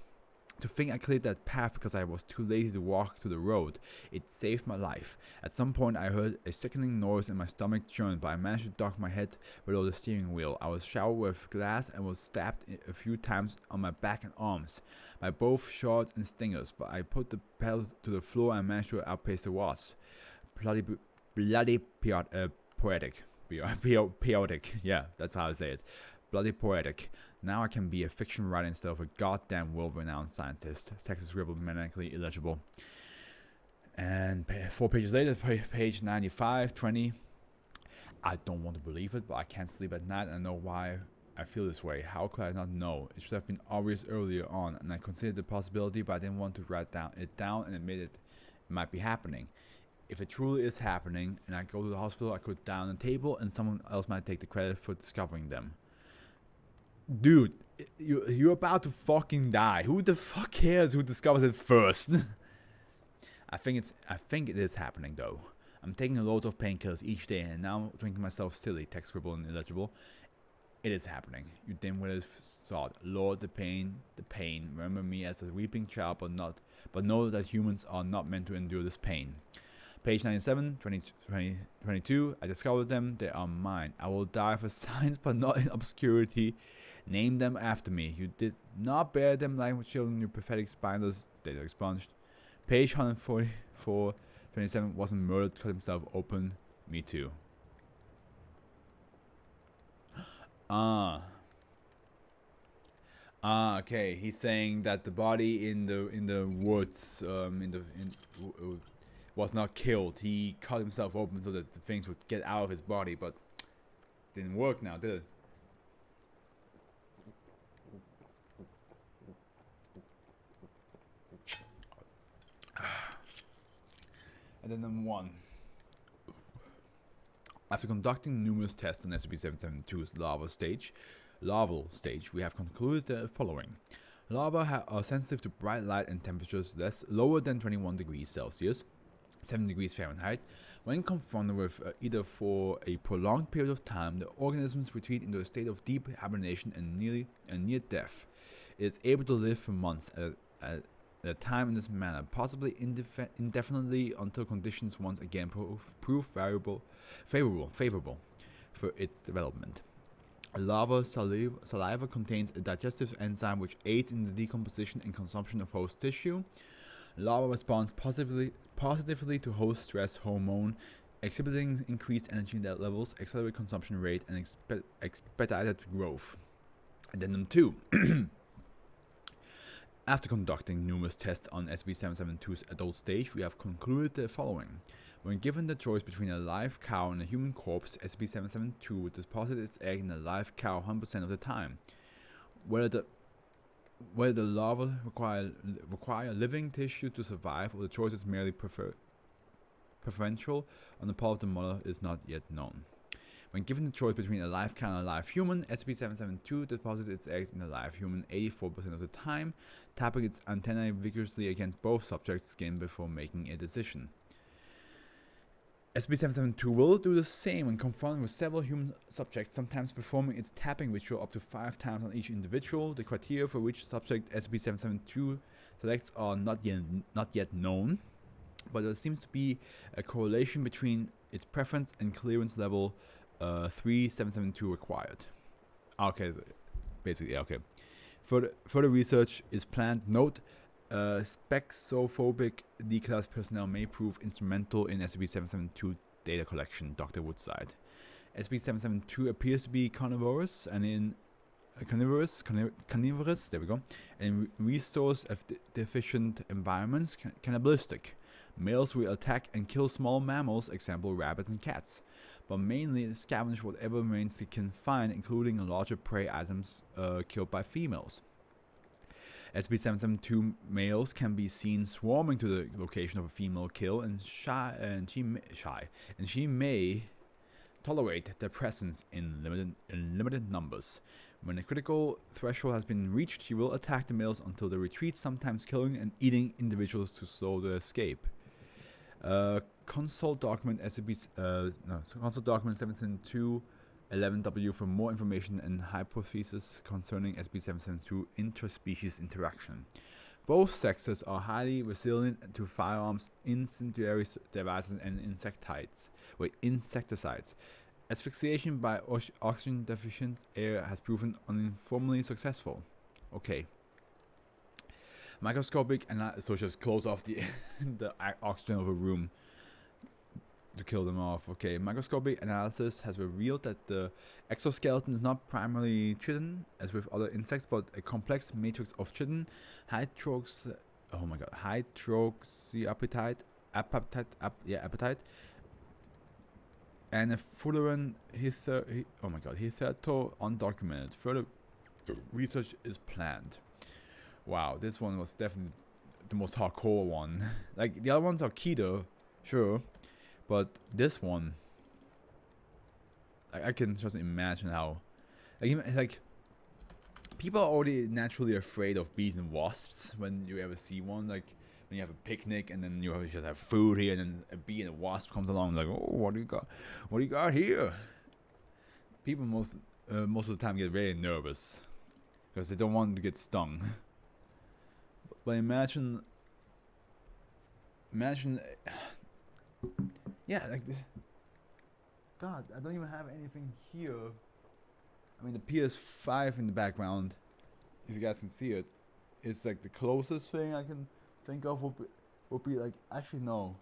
To think I cleared that path because I was too lazy to walk to the road, it saved my life. At some point I heard a sickening noise and my stomach churned, but I managed to duck my head below the steering wheel. I was showered with glass and was stabbed a few times on my back and arms by both shards and stingers, but I put the pedal to the floor and managed to outpace the wasp. Bloody poetic. Chaotic. Yeah, that's how I say it. Bloody poetic. Now I can be a fiction writer instead of a goddamn world-renowned scientist. Text is scribbled maniacally illegible. And 4 pages later, page 95, 20. I don't want to believe it, but I can't sleep at night and I know why I feel this way. How could I not know? It should have been obvious earlier on, and I considered the possibility, but I didn't want to write it down and admit it might be happening. If it truly is happening and I go to the hospital, I could down the table and someone else might take the credit for discovering them. Dude, you're about to fucking die. Who the fuck cares who discovers it first? I think it is happening though. I'm taking a load of painkillers each day and now drinking myself silly, text scribble and illegible. It is happening. You dim-witted thought, Lord, the pain. Remember me as a weeping child, but know that humans are not meant to endure this pain. Page 97, 22. I discovered them. They are mine. I will die for science, but not in obscurity. Name them after me. You did not bear them like children, your pathetic spineless. They are expunged. Page 144, 27. Wasn't murdered, cut himself open. Me too. Okay. He's saying that the body in the woods, was not killed. He cut himself open so that the things would get out of his body, but didn't work now, did it? And then number 1. After conducting numerous tests on SCP-772's larval stage, we have concluded the following. Larvae are sensitive to bright light and temperatures lower than 21 degrees Celsius, 7 degrees Fahrenheit. When confronted with either for a prolonged period of time, the organisms retreat into a state of deep hibernation and near death. It is able to live for months at a time in this manner, possibly indefinitely, until conditions once again prove favorable for its development. Larva saliva contains a digestive enzyme which aids in the decomposition and consumption of host tissue. Larva responds positively to host stress hormone, exhibiting increased energy levels, accelerated consumption rate, and expedited growth. Addendum 2. After conducting numerous tests on SCP-772's adult stage, we have concluded the following. When given the choice between a live cow and a human corpse, SCP-772 would deposit its egg in a live cow 100% of the time. Whether the larvae require living tissue to survive, or the choice is merely preferential on the part of the mother, is not yet known. When given the choice between a live cow and a live human, SCP-772 deposits its eggs in a live human 84% of the time, tapping its antennae vigorously against both subjects' skin before making a decision. SCP-772 will do the same when confronted with several human subjects, sometimes performing its tapping ritual up to 5 times on each individual. The criteria for which subject SCP-772 selects are not yet known, but there seems to be a correlation between its preference and clearance level 3772 required. Okay, basically, okay. Further research is planned. Note, spexophobic D-class personnel may prove instrumental in SCP-772 data collection. Dr. Woodside. SCP-772 appears to be carnivorous and carnivorous. There we go. And resource deficient environments, cannibalistic. Males will attack and kill small mammals, example rabbits and cats, but mainly scavenge whatever remains they can find, including larger prey items killed by females. SB772 males can be seen swarming to the location of a female kill, and she may tolerate their presence in limited numbers. When a critical threshold has been reached, she will attack the males until they retreat, sometimes killing and eating individuals to slow their escape. Consult document consult document 772 11W for more information and hypotheses concerning SB772 interspecies interaction. Both sexes are highly resilient to firearms, incendiary devices, and insecticides. Asphyxiation by oxygen deficient air has proven uniformly successful. Okay. Microscopic so just close off the the oxygen of a room to kill them off. Okay, microscopic analysis has revealed that the exoskeleton is not primarily chitin, as with other insects, but a complex matrix of chitin, hydroxyapatite, and a furan hitherto undocumented. Further research is planned. Wow, this one was definitely the most hardcore one. Like, the other ones are keto, sure, but this one, I can just imagine how, like people are already naturally afraid of bees and wasps when you ever see one. Like, when you have a picnic and then you just have food here, and then a bee and a wasp comes along, like, oh, what do you got? What do you got here? People most of the time get very nervous because they don't want to get stung. But imagine, yeah, like, God, I don't even have anything here. I mean, the PS5 in the background, if you guys can see it, it's like the closest thing I can think of would be like, actually no,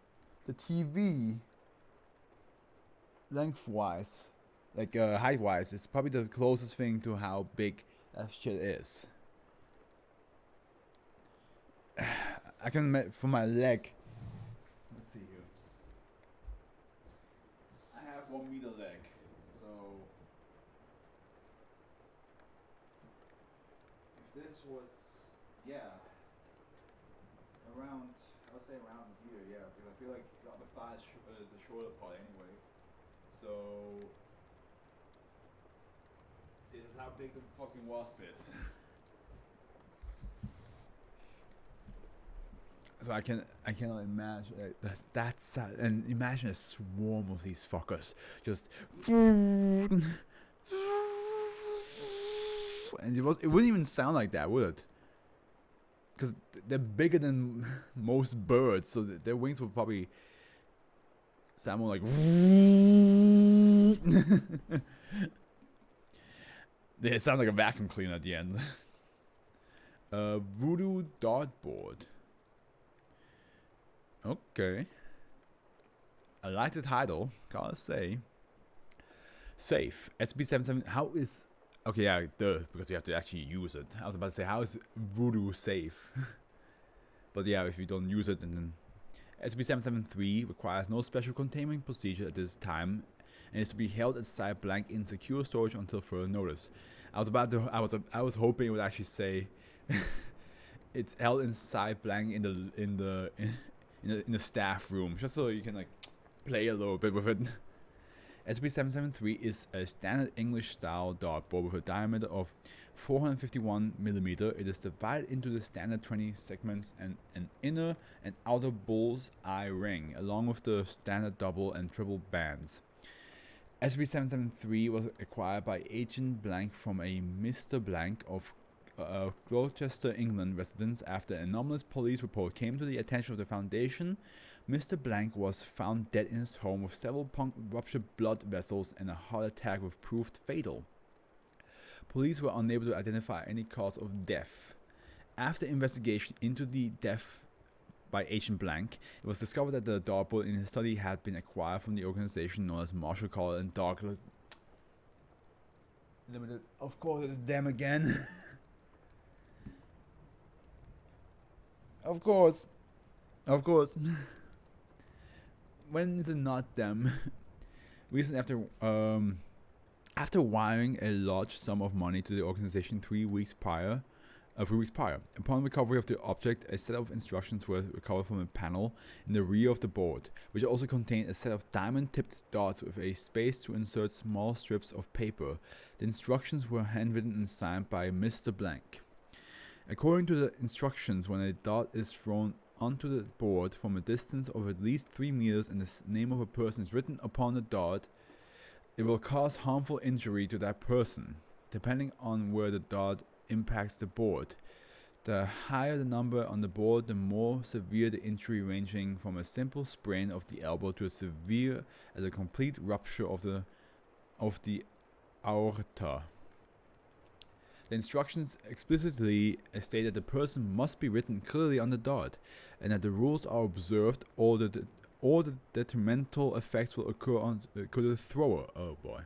the TV lengthwise, like height-wise, is probably the closest thing to how big that shit is. I can for my leg. Let's see here. I have 1 meter leg, so if this was, yeah, around, I would say around here, yeah, because I feel like the other thigh is the shorter part anyway. So this is how big the fucking wasp is. So I cannot imagine that's and imagine a swarm of these fuckers just and it wouldn't even sound like that, would it? Because they're bigger than most birds, so their wings would probably sound more like they sound like a vacuum cleaner at the end. Voodoo dartboard. Okay. I like the title, gotta say. Safe. SB77. How is... Okay, yeah, because you have to actually use it. I was about to say, how is Voodoo safe? But yeah, if you don't use it, then... SB773 requires no special containment procedure at this time, and is to be held aside blank in secure storage until further notice. I was hoping it would actually say... it's held inside blank in the staff room, just so you can like play a little bit with it. SB773 is a standard English style dartboard with a diameter of 451 millimeter. It is divided into the standard 20 segments and an inner and outer bull's eye ring, along with the standard double and triple bands. SB773 was acquired by Agent Blank from a Mr. Blank of Gloucester, England residents. After an anomalous police report came to the attention of the Foundation, Mr. Blank was found dead in his home with several ruptured blood vessels and a heart attack which proved fatal. Police were unable to identify any cause of death. After investigation into the death by Agent Blank, it was discovered that the dartboard in his study had been acquired from the organization known as Marshall Collar and Douglas Limited. Of course, it's them again. Of course. When is it not them? Recently, after wiring a large sum of money to the organization 3 weeks prior, a few weeks prior. Upon recovery of the object, a set of instructions were recovered from a panel in the rear of the board, which also contained a set of diamond-tipped dots with a space to insert small strips of paper. The instructions were handwritten and signed by Mr. Blank. According to the instructions, when a dot is thrown onto the board from a distance of at least 3 meters and the name of a person is written upon the dot, it will cause harmful injury to that person, depending on where the dot impacts the board. The higher the number on the board, the more severe the injury, ranging from a simple sprain of the elbow to as severe as a complete rupture of the aorta. The instructions explicitly state that the person must be written clearly on the dot, and that the rules are observed, or the detrimental effects will occur to the thrower. Oh boy.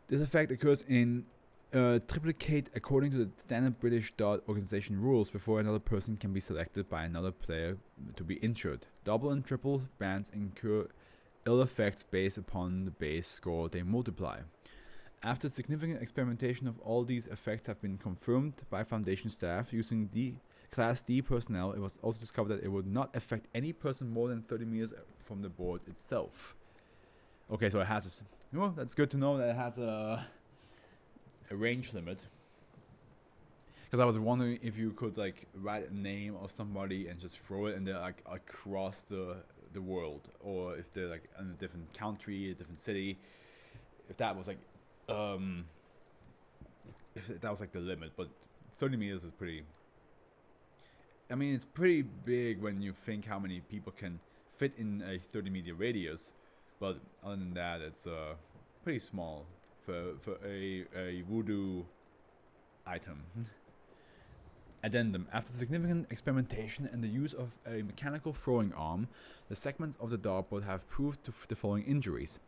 This effect occurs in triplicate according to the standard British dot organization rules before another person can be selected by another player to be injured. Double and triple bands incur ill effects based upon the base score they multiply. After significant experimentation of all these effects have been confirmed by Foundation staff using Class D personnel, it was also discovered that it would not affect any person more than 30 meters from the board itself. Okay, so it has that's good to know that it has a range limit. Because I was wondering if you could like write a name of somebody and just throw it and they're like across the world, or if they're like in a different country, a different city. If that was like if that was like the limit, but 30 meters is pretty. I mean, it's pretty big when you think how many people can fit in a 30-meter radius, but other than that, it's pretty small for a voodoo item. Addendum. After significant experimentation and the use of a mechanical throwing arm, the segments of the dartboard have proved the following injuries: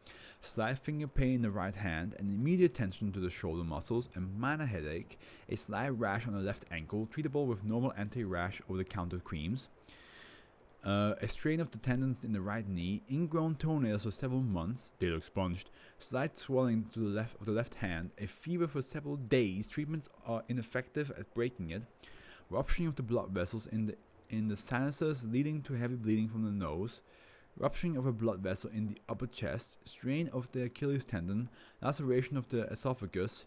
slight finger pain in the right hand, and immediate tension to the shoulder muscles, a minor headache, a slight rash on the left ankle, treatable with normal anti-rash over-the-counter creams, a strain of the tendons in the right knee, ingrown toenails for several months, they look sponged, slight swelling to the left of the left hand, a fever for several days, treatments are ineffective at breaking it, rupturing of the blood vessels in the sinuses leading to heavy bleeding from the nose, rupturing of a blood vessel in the upper chest, strain of the Achilles tendon, laceration of the esophagus,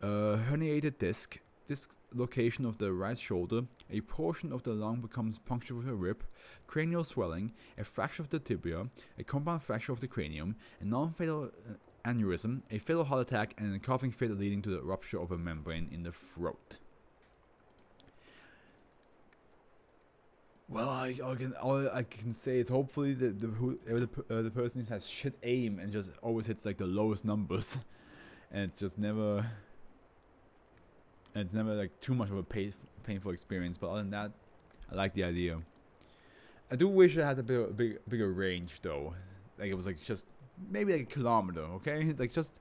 herniated disc location of the right shoulder, a portion of the lung becomes punctured with a rib, cranial swelling, a fracture of the tibia, a compound fracture of the cranium, a non-fatal aneurysm, a fatal heart attack, and a coughing fit leading to the rupture of a membrane in the throat. Well, all I can say is hopefully the person has shit aim and just always hits like the lowest numbers, and it's just never. And it's never like too much of a painful experience. But other than that, I like the idea. I do wish it had a bigger range though. Like it was like just maybe like a kilometer. Okay, like just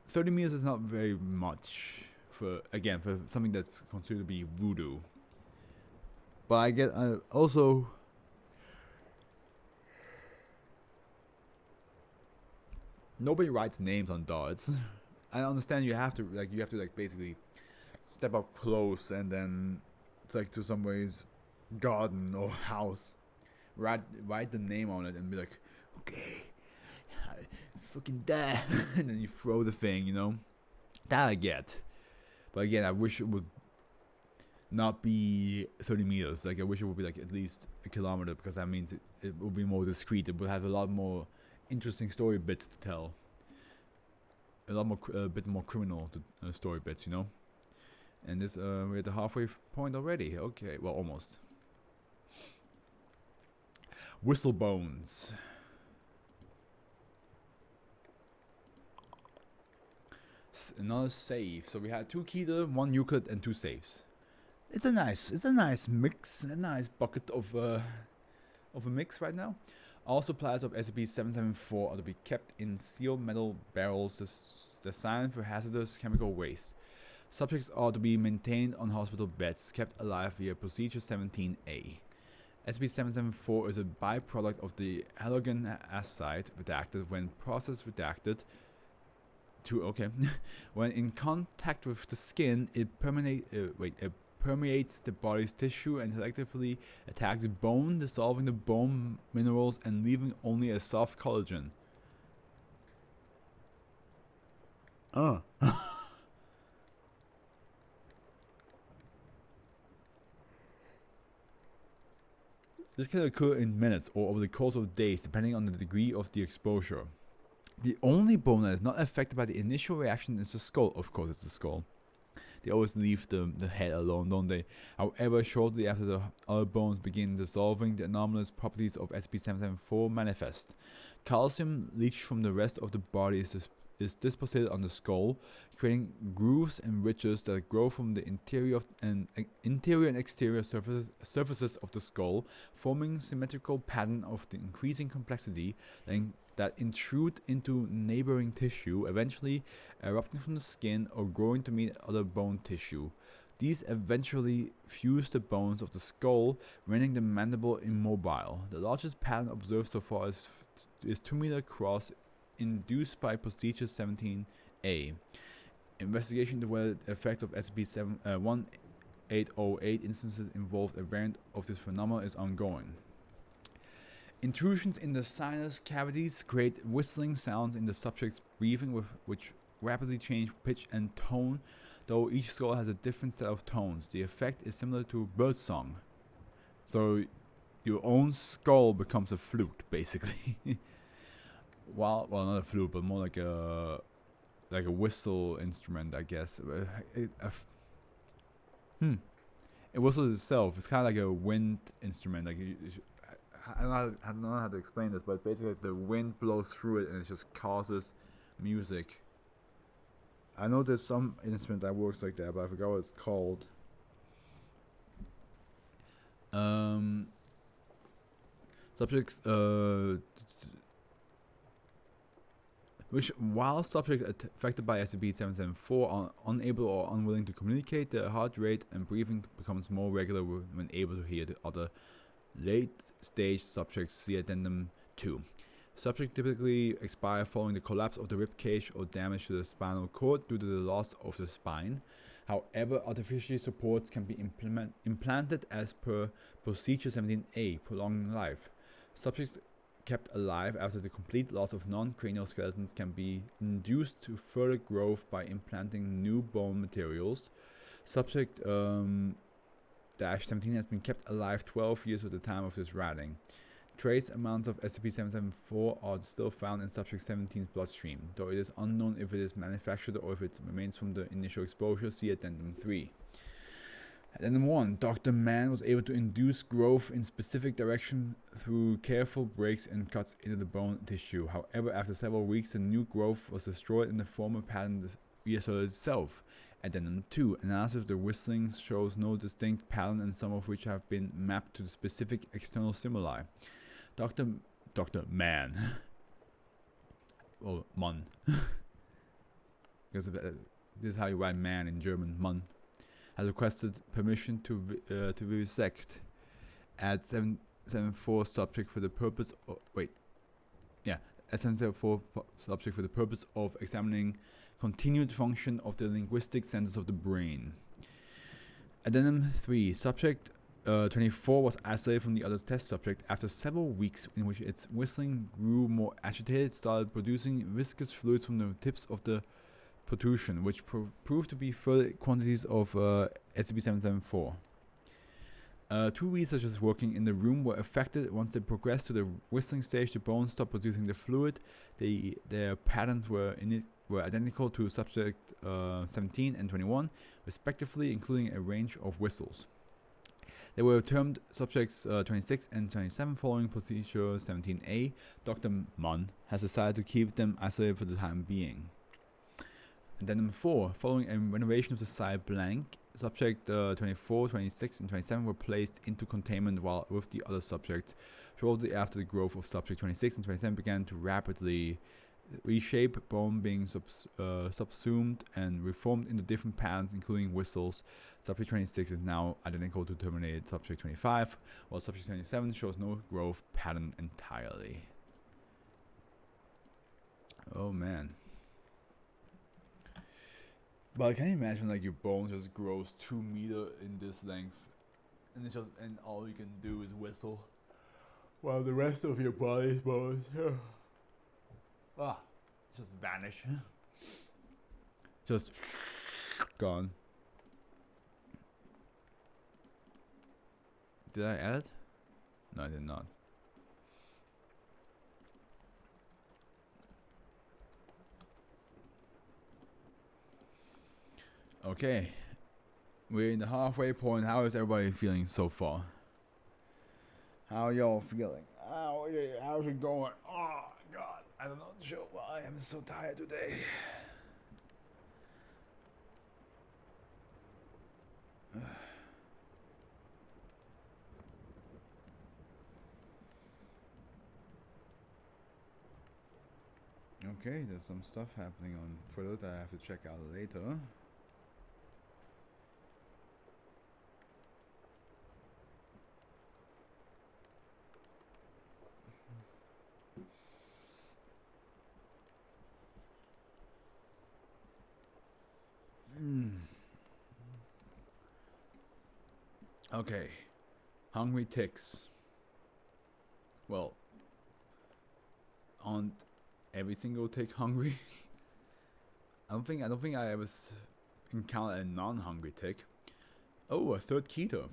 30 meters is not very much for something that's considered to be voodoo. But I get also. Nobody writes names on darts. I understand you have to basically step up close and then it's like to somebody's garden or house, write the name on it and be like, okay, fucking die, and then you throw the thing, that I get. But again, I wish it would not be 30 meters. Like I wish it would be like at least a kilometer, because that means it will be more discreet. It would have a lot more interesting story bits to tell. A lot more, bit more criminal story bits, And this, we're at the halfway point already. Okay, well, almost. Whistlebones. Another save. So we had 2 Keter, 1 Euclid, and 2 saves. It's a nice mix, a nice bucket of a mix right now. All supplies of SCP-774 are to be kept in sealed metal barrels designed for hazardous chemical waste. Subjects are to be maintained on hospital beds, kept alive via Procedure 17A. SCP-774 is a byproduct of the halogen acid redacted when process redacted Okay. When in contact with the skin, it permeates the body's tissue and selectively attacks bone, dissolving the bone minerals and leaving only a soft collagen. This can occur in minutes or over the course of days, depending on the degree of the exposure. The only bone that is not affected by the initial reaction is the skull. Of course, it's the skull. They always leave the head alone, don't they? However, shortly after the other bones begin dissolving, the anomalous properties of SCP-774 manifest. Calcium leached from the rest of the body is deposited on the skull, creating grooves and ridges that grow from the interior and exterior surfaces of the skull, forming symmetrical pattern of the increasing complexity that intrude into neighboring tissue, eventually erupting from the skin or growing to meet other bone tissue. These eventually fuse the bones of the skull, rendering the mandible immobile. The largest pattern observed so far is 2-meter across, induced by procedure 17A. Investigation into whether the effects of SCP-1808 instances involved a variant of this phenomenon is ongoing. Intrusions in the sinus cavities create whistling sounds in the subject's breathing, which rapidly change pitch and tone, though each skull has a different set of tones. The effect is similar to birdsong. So your own skull becomes a flute, basically. Well, not a flute, but more like a whistle instrument, I guess. It whistles itself. It's kind of like a wind instrument. Like I don't know how to explain this, but it's basically like the wind blows through it and it just causes music. I know there's some instrument that works like that, but I forgot what it's called. Subjects, which while subjects affected by SCP-774 are unable or unwilling to communicate, their heart rate and breathing becomes more regular when able to hear the other late-stage subjects. See Addendum 2. Subjects typically expire following the collapse of the rib cage or damage to the spinal cord due to the loss of the spine. However, artificial supports can be implanted as per Procedure 17A, prolonging life. Subjects kept alive after the complete loss of non-cranial skeletons can be induced to further growth by implanting new bone materials. Subject -17 has been kept alive 12 years at the time of this writing. Trace amounts of SCP-774 are still found in Subject 17's bloodstream, though it is unknown if it is manufactured or if it remains from the initial exposure. See Addendum 3. Addendum 1. Dr. Mann was able to induce growth in specific direction through careful breaks and cuts into the bone tissue. However, after several weeks, the new growth was destroyed and the former pattern reasserted itself. Addendum 2. Analysis of the whistling shows no distinct pattern, and some of which have been mapped to the specific external stimuli. Dr. Mann. Well, Mann. Because this is how you write man in German, Mann. Has requested permission to vivisect at 774 subject for the purpose of at 774 subject for the purpose of examining continued function of the linguistic centers of the brain. Addendum 3. Subject 24 was isolated from the other test subject after several weeks in which its whistling grew more agitated, started producing viscous fluids from the tips of the protrusion, which proved to be further quantities of SCP-774. 2 researchers working in the room were affected. Once they progressed to the whistling stage, the bones stopped producing the fluid. Their patterns were identical to subject 17 and 21, respectively, including a range of whistles. They were termed subjects 26 and 27 following procedure 17A. Dr. Mann has decided to keep them isolated for the time being. Addendum 4. Following a renovation of the site blank, subject 24, 26, and 27 were placed into containment while with the other subjects. Shortly after the growth of subject 26 and 27 began to rapidly reshape, bone being subsumed and reformed into different patterns, including whistles. Subject 26 is now identical to terminated subject 25, while subject 27 shows no growth pattern entirely. Oh man. But can you imagine like your bone just grows 2 meters in this length, and it's just and all you can do is whistle, while the rest of your body's bones just vanish, just gone. Did I add it? No, I did not. Okay, we're in the halfway point. How is everybody feeling so far? How y'all feeling? How's it going? Oh God, I don't know, Joe. I am so tired today. Okay, there's some stuff happening on Twitter that I have to check out later. Okay, hungry ticks. Well, aren't every single tick hungry? I don't think I ever encountered a non-hungry tick. Oh, a third keto.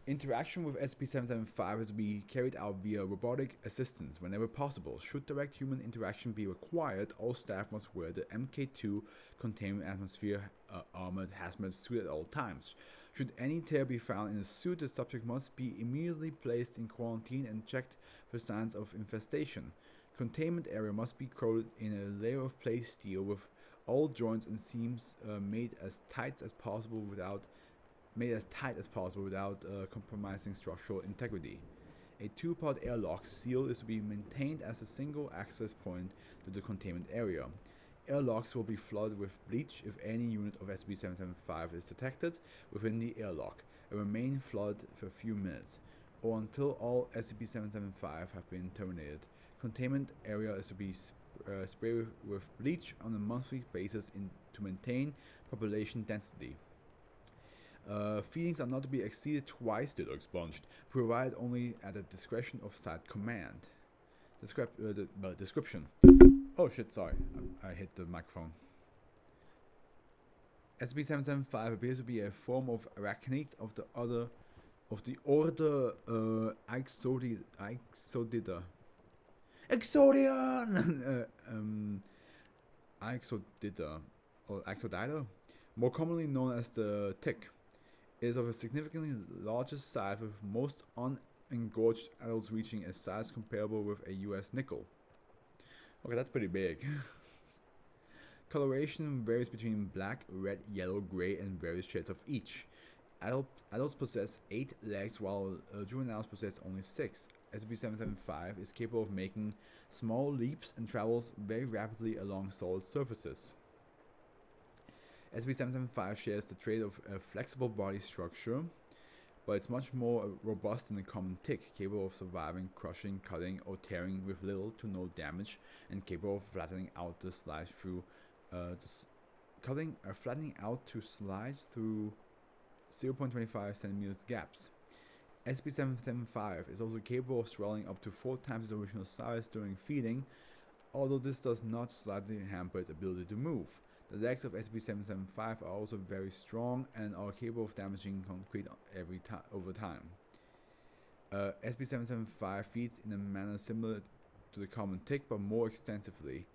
Interaction with SCP-775 is to be carried out via robotic assistance whenever possible. Should direct human interaction be required, all staff must wear the MK2 containment atmosphere armored hazmat suit at all times. Should any tear be found in the suit, the subject must be immediately placed in quarantine and checked for signs of infestation. Containment area must be coated in a layer of plate steel with all joints and seams made as tight as possible without compromising structural integrity. A two-part airlock seal is to be maintained as a single access point to the containment area. Airlocks will be flooded with bleach if any unit of SCP-775 is detected within the airlock and remain flooded for a few minutes, or until all SCP-775 have been terminated. Containment area is to be sprayed with bleach on a monthly basis to maintain population density. Feedings are not to be exceeded twice till expunged, provided only at the discretion of site command. Description. Oh shit, sorry. I hit the microphone. SCP-775 appears to be a form of arachnid of the order Ixodida. Exodian! Ixodida, or Ixodida, more commonly known as the tick, is of a significantly larger size, with most unengorged adults reaching a size comparable with a US nickel. Okay, that's pretty big. Coloration varies between black, red, yellow, gray, and various shades of each. Adults possess 8 legs, while juveniles possess only 6. SCP-775 is capable of making small leaps and travels very rapidly along solid surfaces. SCP-775 shares the trait of a flexible body structure, but it's much more robust than a common tick, capable of surviving crushing, cutting, or tearing with little to no damage, and capable of flattening out to slide through 0.25 centimeters gaps. SCP-775 is also capable of swelling up to 4 times its original size during feeding, although this does not slightly hamper its ability to move. The legs of SCP-775 are also very strong and are capable of damaging concrete over time. SCP-775 feeds in a manner similar to the common tick, but more extensively.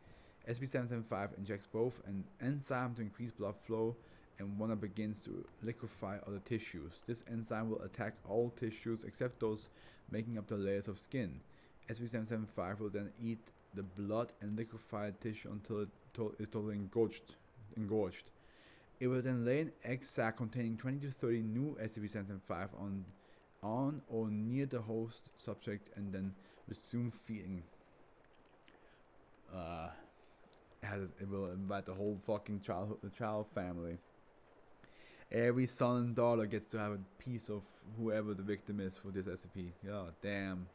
SCP-775 injects both an enzyme to increase blood flow and one that begins to liquefy other tissues. This enzyme will attack all tissues except those making up the layers of skin. SCP-775 will then eat the blood and liquefied tissue until it is totally engorged. It will then lay an egg sac containing 20 to 30 new SCP-775 on or near the host subject and then resume feeding. It will invite the whole fucking child family. Every son and daughter gets to have a piece of whoever the victim is for this SCP. God damn.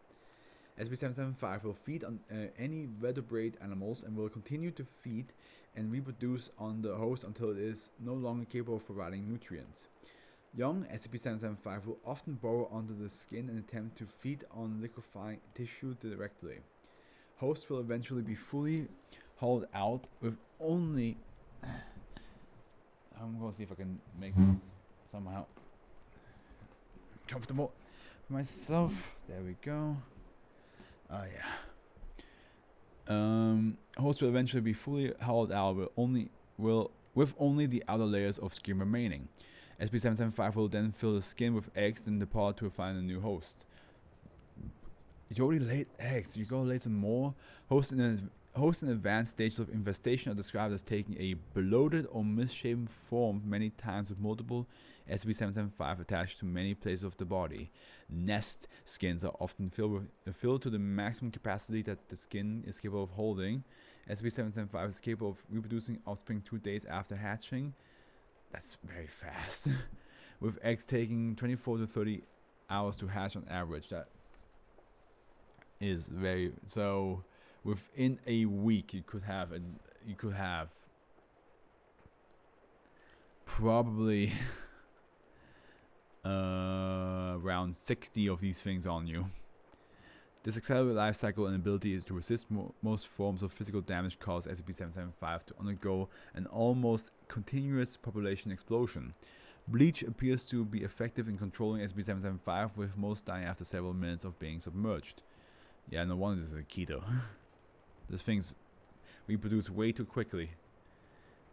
SCP-775 will feed on any vertebrate animals and will continue to feed and reproduce on the host until it is no longer capable of providing nutrients. Young SCP-775 will often burrow under the skin and attempt to feed on liquefying tissue directly. Hosts will eventually be fully hauled out with only... I'm going to see if I can make this somehow comfortable for myself. There we go. Oh yeah. Hosts will eventually be fully hauled out with only the outer layers of skin remaining. SCP-775 will then fill the skin with eggs and depart to find a new host. You already laid eggs. You gotta lay some more. Hosts in advanced stages of infestation are described as taking a bloated or misshapen form many times with multiple SCP-775 attached to many places of the body. Nest skins are often filled to the maximum capacity that the skin is capable of holding. SCP-775 is capable of reproducing offspring 2 days after hatching. That's very fast. With eggs taking 24 to 30 hours to hatch on average. That is very... So within a week you could have probably around 60 of these things on you. This accelerated life cycle and ability is to resist most forms of physical damage cause SCP-775 to undergo an almost continuous population explosion. Bleach appears to be effective in controlling SCP-775, with most dying after several minutes of being submerged. Yeah, no wonder this is a keto. This thing's reproduced way too quickly.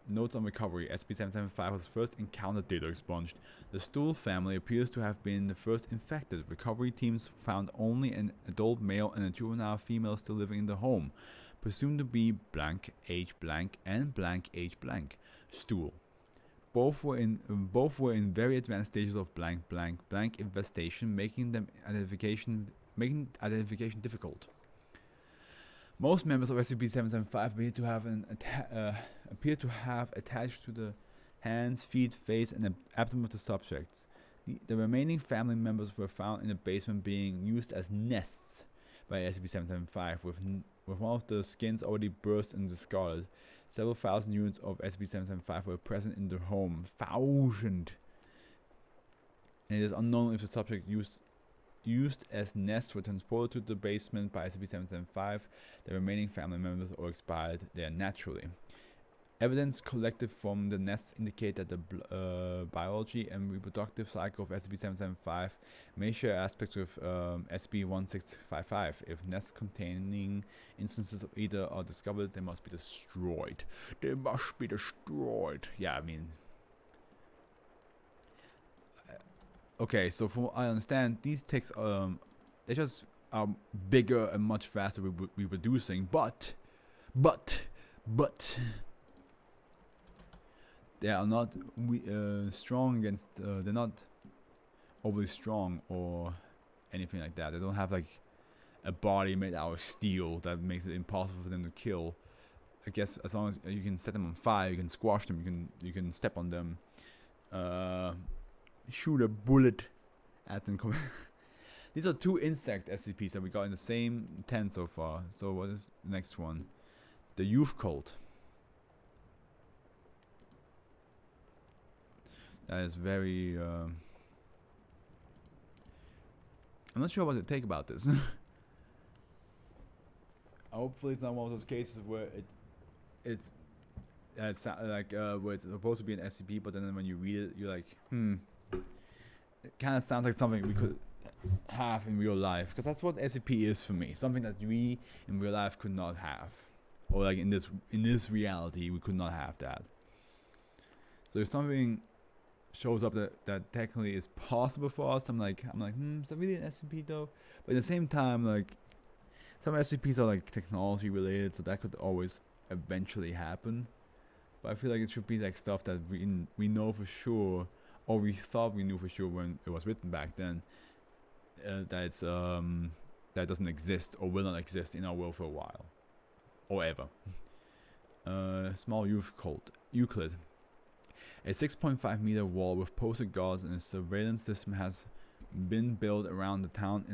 Notes on recovery. SCP-775 was first encountered data expunged. The stool family appears to have been the first infected. Recovery teams found only an adult male and a juvenile female still living in the home, presumed to be blank age blank and blank age blank. Stool. Both were in very advanced stages of blank blank blank infestation, making identification difficult. Most members of SCP-775 appear to have attached to the hands, feet, face, and abdomen of the subjects. The remaining family members were found in the basement being used as nests by SCP-775, with one of the skins already burst and discarded. Several thousand units of SCP-775 were present in the home. 1,000! And it is unknown if the subject used as nests were transported to the basement by SCP-775, the remaining family members, or expired there naturally. Evidence collected from the nests indicate that the biology and reproductive cycle of SCP-775 may share aspects with SCP-1655. If nests containing instances of either are discovered, they must be destroyed. They must be destroyed. Yeah, I mean... Okay, so from what I understand, these ticks they just are bigger and much faster reproducing, but they are not strong against. They're not overly strong or anything like that. They don't have like a body made out of steel that makes it impossible for them to kill. I guess as long as you can set them on fire, you can squash them, you can step on them. Shoot a bullet at them. These are 2 insect SCPs that we got in the same tent so far. So what is the next one? The youth cult. That is very... I'm not sure what to take about this. Hopefully it's not one of those cases where it's like where it's supposed to be an SCP, but then when you read it, you're like, It kind of sounds like something we could have in real life, because that's what SCP is for me. Something that we in real life could not have, or like in this reality we could not have that. So if something shows up that technically is possible for us, I'm like, is that really an SCP though? But at the same time, like, some SCPs are like technology related, so that could always eventually happen. But I feel like it should be like stuff that we know for sure, or we thought we knew for sure when it was written back then, that doesn't exist or will not exist in our world for a while, or ever. Small youth cult. Euclid. A 6.5 meter wall with posted guards and a surveillance system has been built around the town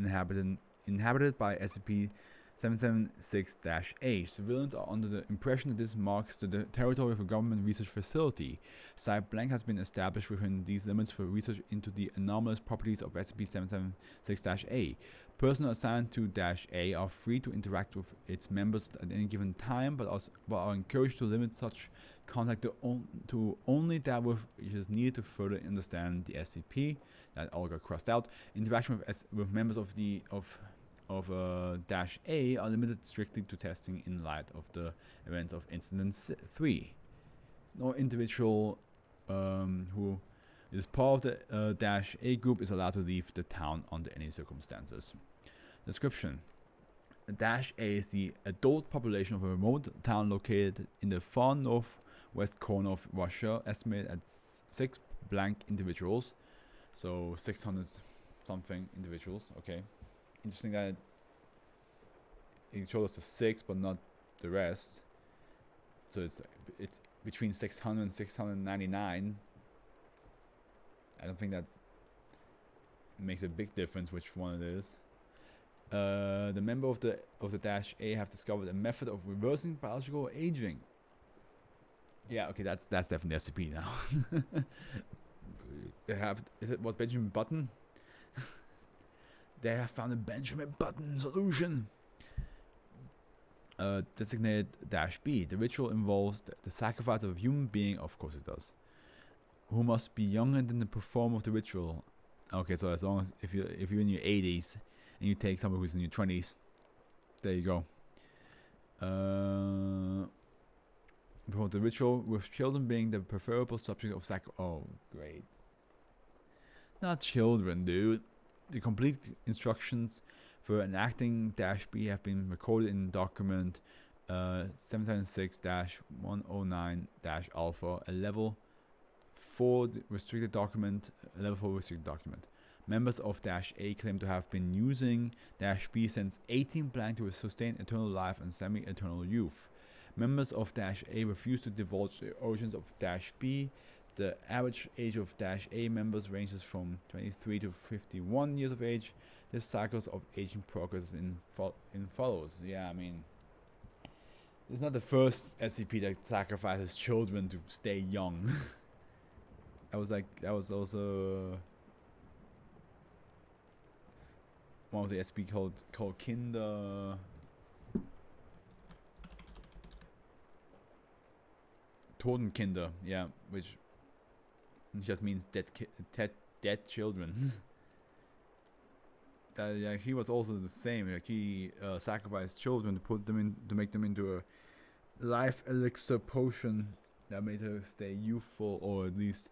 inhabited by SCP-776-A. Civilians are under the impression that this marks the territory of a government research facility. Site blank has been established within these limits for research into the anomalous properties of SCP-776-A. Personnel assigned to -A are free to interact with its members at any given time, but are encouraged to limit such contact to only that which is needed to further understand the SCP. That all got crossed out. Interaction with members of -A are limited strictly to testing in light of the events of Incident 3. No individual who is part of the -A group is allowed to leave the town under any circumstances. Description: -A is the adult population of a remote town located in the far northwest corner of Russia, estimated at 6 blank individuals. So 600 something individuals. Okay, interesting that it showed us the 6 but not the rest. So it's between 600 and 699. I don't think that makes a big difference which one it is. The member of the -A have discovered a method of reversing biological aging. Yeah, okay, that's definitely SCP now. They have, is it what, Benjamin Button? They have found a Benjamin Button solution. Designated -B. The ritual involves the sacrifice of a human being, of course it does, who must be younger than the performer of the ritual. Okay, so as long as if you're in your 80s and you take someone who's in your 20s, there you go. Perform the ritual with children being the preferable subject of sacrifice. Oh, great. Not children, dude. The complete instructions for enacting -B have been recorded in document 776-109-alpha, a level 4 restricted document. Members of -A claim to have been using -B since 18 blank to sustain eternal life and semi-eternal youth. Members of -A refuse to divulge the origins of -B. The average age of -A members ranges from 23 to 51 years of age. This cycles of aging progress in follows. Yeah, I mean, it's not the first SCP that sacrifices children to stay young. that was also one of the SCP called Kinder. Totenkinder, yeah, which just means dead children. Yeah, he was also the same. Like he sacrificed children to make them into a life elixir potion that made her stay youthful or at least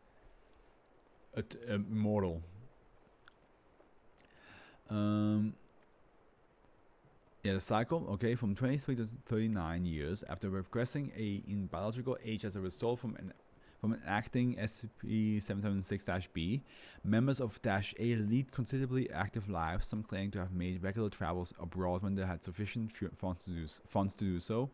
immortal. Yeah, the cycle, okay, from 23 to 39 years after regressing in biological age as a result from enacting SCP-776-B, members of -A lead considerably active lives, some claiming to have made regular travels abroad when they had sufficient funds to do so.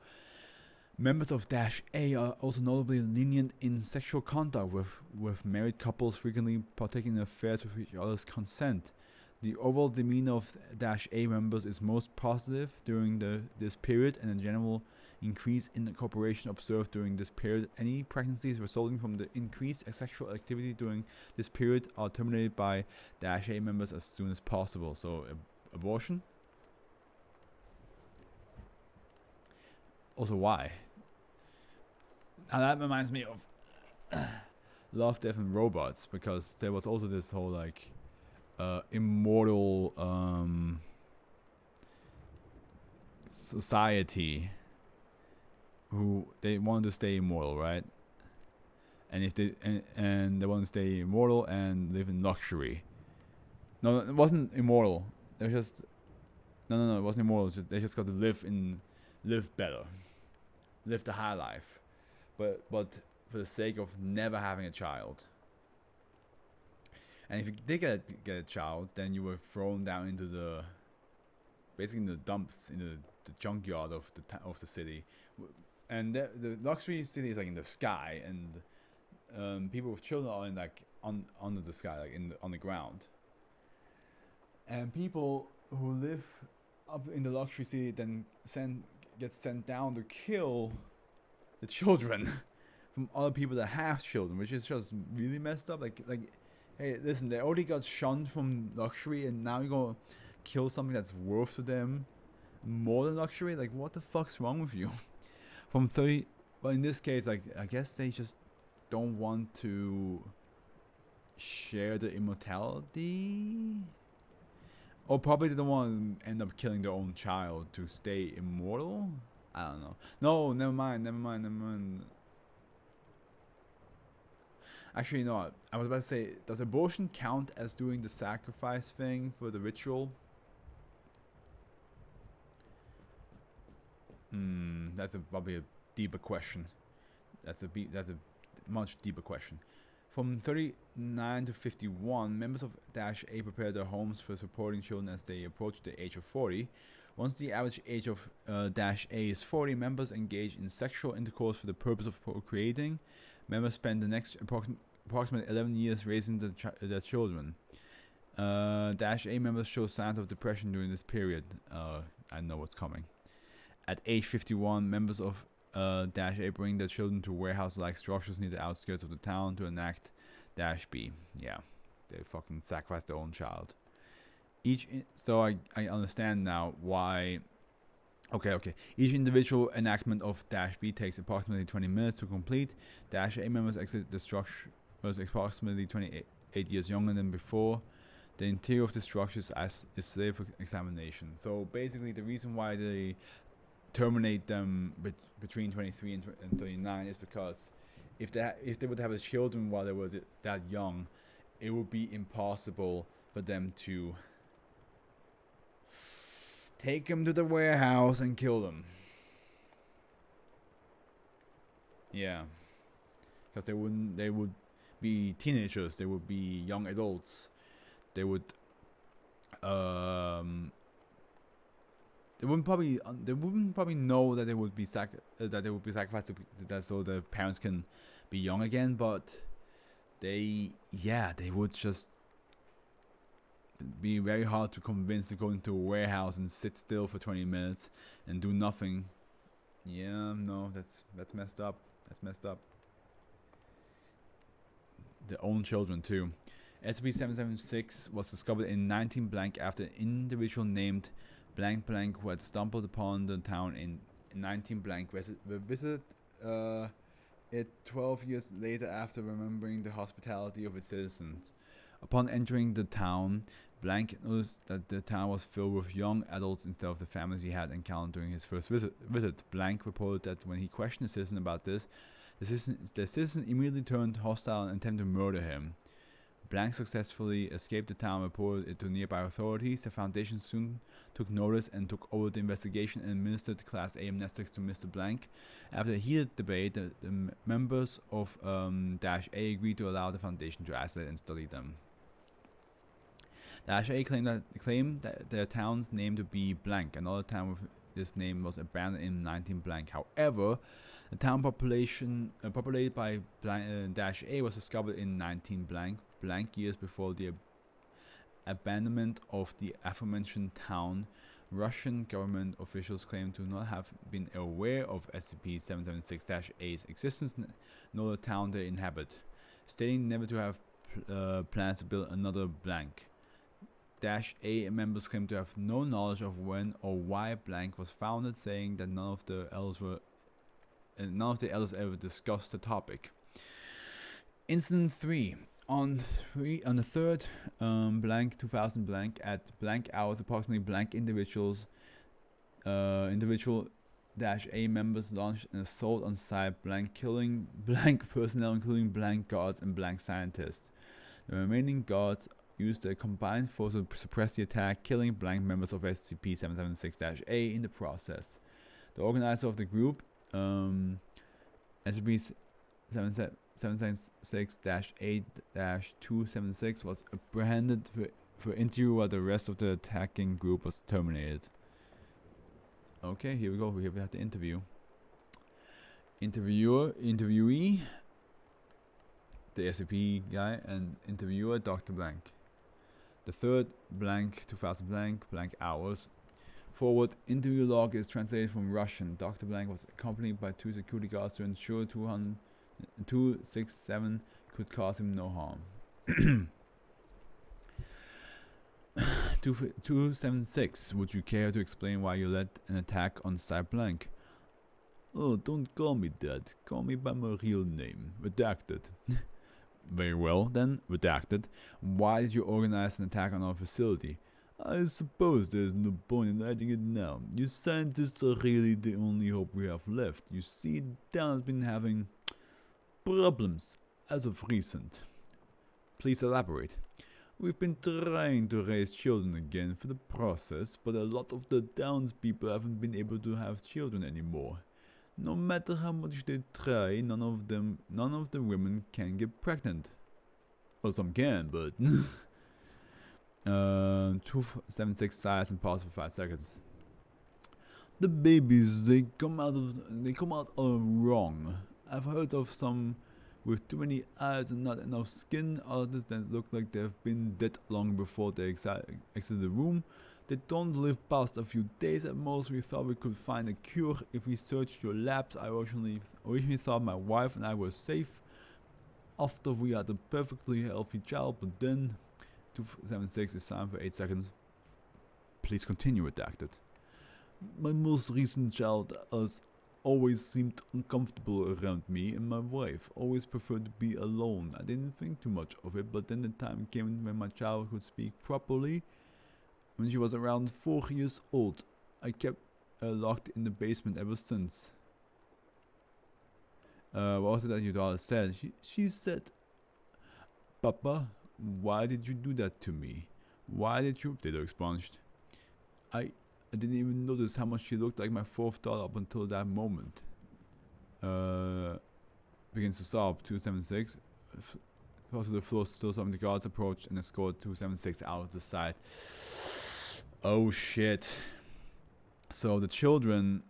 Members of -A are also notably lenient in sexual conduct, with married couples frequently partaking in affairs with each other's consent. The overall demeanor of -A members is most positive during this period, and a general increase in cooperation observed during this period. Any pregnancies resulting from the increased sexual activity during this period are terminated by -A members as soon as possible. So, abortion? Also, why? Now that reminds me of Love, Death, and Robots, because there was also this whole, like, immortal society who they wanted to stay immortal, right? And if they and they want to stay immortal and live in luxury. No, it wasn't immortal. They were just no, it wasn't immortal. They just got to live better, live the high life, but for the sake of never having a child. And if you did get a child, then you were thrown down into basically in the dumps, in the junkyard of the city, and the luxury city is like in the sky, and people with children are in like under the sky, like on the ground. And people who live up in the luxury city then gets sent down to kill the children from other people that have children, which is just really messed up. Like, hey, listen, they already got shunned from luxury, and now you're gonna kill something that's worth to them more than luxury. Like, what the fuck's wrong with you? From 30, well, in this case, like, I guess they just don't want to share the immortality, or probably they don't want to end up killing their own child to stay immortal. I don't know. No, never mind. Actually, no. I was about to say, does abortion count as doing the sacrifice thing for the ritual? That's probably a deeper question. That's a much deeper question. From 39 to 51, members of Dash A prepare their homes for supporting children as they approach the age of 40. Once the average age of Dash A is 40, members engage in sexual intercourse for the purpose of procreating. Members spend the next approximately 11 years raising their children. Dash A members show signs of depression during this period. I know what's coming. At age 51, members of Dash A bring their children to warehouse-like structures near the outskirts of the town to enact Dash B. Yeah, they fucking sacrifice their own child. So I understand now why. Okay. Each individual enactment of Dash B takes approximately 20 minutes to complete. Dash A members exit the structure approximately 28 years younger than before. The interior of the structure is slated for examination. So basically, the reason why they terminate them between 23 and 39 is because if they would have children while they were that young, it would be impossible for them to take them to the warehouse and kill them. Yeah, because they would be teenagers, they would be young adults, they wouldn't probably know that they would be sacrificed so the parents can be young again, but they would just be very hard to convince to go into a warehouse and sit still for 20 minutes and do nothing. Yeah, no, that's messed up. That's messed up. Their own children too. SCP-776 was discovered in 19 blank after an individual named blank blank who had stumbled upon the town in 19 blank visited it 12 years later after remembering the hospitality of its citizens. Upon entering the town, Blank noticed that the town was filled with young adults instead of the families he had encountered during his first visit. Blank reported that when he questioned the citizen about this, the citizen immediately turned hostile and attempted to murder him. Blank successfully escaped the town and reported it to nearby authorities. The Foundation soon took notice and took over the investigation and administered Class A amnestics to Mr. Blank. After a heated debate, the members of Dash A agreed to allow the Foundation to isolate and study them. Dash A claimed that their town's name to be blank. Another town with this name was abandoned in 19 blank. However, the town populated by Dash A was discovered in 19 blank years before the abandonment of the aforementioned town. Russian government officials claim to not have been aware of SCP-776-A's existence nor the town they inhabit, stating never to have plans to build another blank. Dash A members claim to have no knowledge of when or why blank was founded, saying that none of the elders ever discussed the topic. Incident 3. On the 3rd blank 2000 blank at blank hours, approximately blank individual Dash A members launched an assault on site, blank killing blank personnel including blank guards and blank scientists. The remaining guards used a combined force to suppress the attack, killing blank members of SCP-776-A in the process. The organizer of the group, SCP-776-8-276, was apprehended for interview while the rest of the attacking group was terminated. Okay, here we go. Here we have the interview. Interviewee, the SCP guy, and interviewer, Dr. Blank. The third blank 2000 blank hours. Forward interview log is translated from Russian. Dr. Blank was accompanied by 2 security guards to ensure 267 could cause him no harm. 276. Would you care to explain why you led an attack on Site Blank? Oh, don't call me that. Call me by my real name. Redacted. Very well, then. Redacted. Why did you organize an attack on our facility? I suppose there's no point in hiding it now. You scientists are really the only hope we have left. You see, the town has been having problems as of recent. Please elaborate. We've been trying to raise children again for the process, but a lot of the townspeople haven't been able to have children anymore. No matter how much they try, none of the women can get pregnant. Well, some can, but 276 sighs and pause for 5 seconds. The babies, they come out wrong. I've heard of some with too many eyes and not enough skin, others that look like they've been dead long before they exit the room. They don't live past a few days at most. We thought we could find a cure if we searched your labs. I originally thought my wife and I were safe after we had a perfectly healthy child, but then 276 is signed for 8 seconds. Please continue, redacted. My most recent child has always seemed uncomfortable around me, and my wife always preferred to be alone. I didn't think too much of it, but then the time came when my child could speak properly. When she was around 4 years old, I kept her locked in the basement ever since. What was it that your daughter said? She said, Papa, why did you do that to me? Why did you? Ditto expunged. I didn't even notice how much she looked like my 4th daughter up until that moment. Begins to sob. 276. Falls to the floor, still sobbing. The guards approached and escorted 276 out of the site. Oh shit. So the children,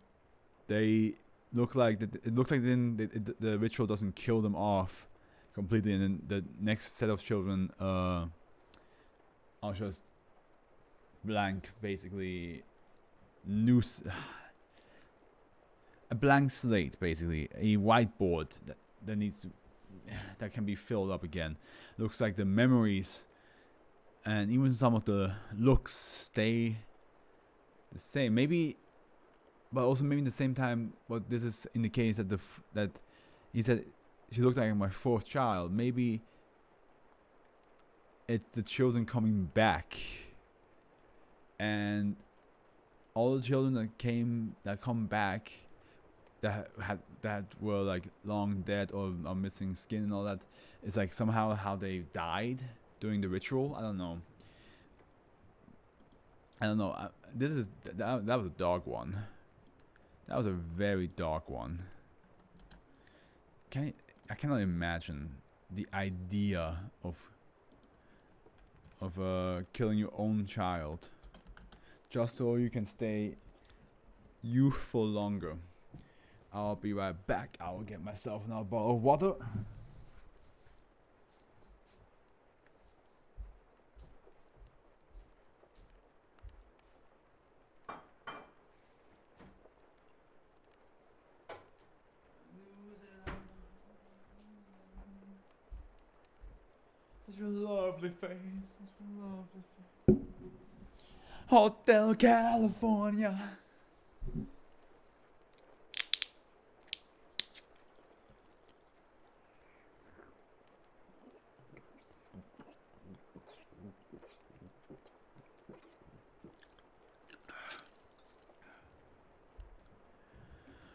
they look like it looks like the ritual doesn't kill them off completely, and then the next set of children are just blank, basically a blank slate, basically a whiteboard that can be filled up again. Looks like the memories and even some of the looks stay the same. Maybe, but also maybe at the same time, what this is indicates that that he said she looked like my 4th child. Maybe it's the children coming back, and all the children that come back that were like long dead or are missing skin and all that, is like somehow how they died during the ritual. I don't know. That was a dark one. That was a very dark one. I cannot imagine the idea of killing your own child just so you can stay youthful longer. I'll be right back. I will get myself another bottle of water. Such a lovely face. Such a lovely face. Hotel California.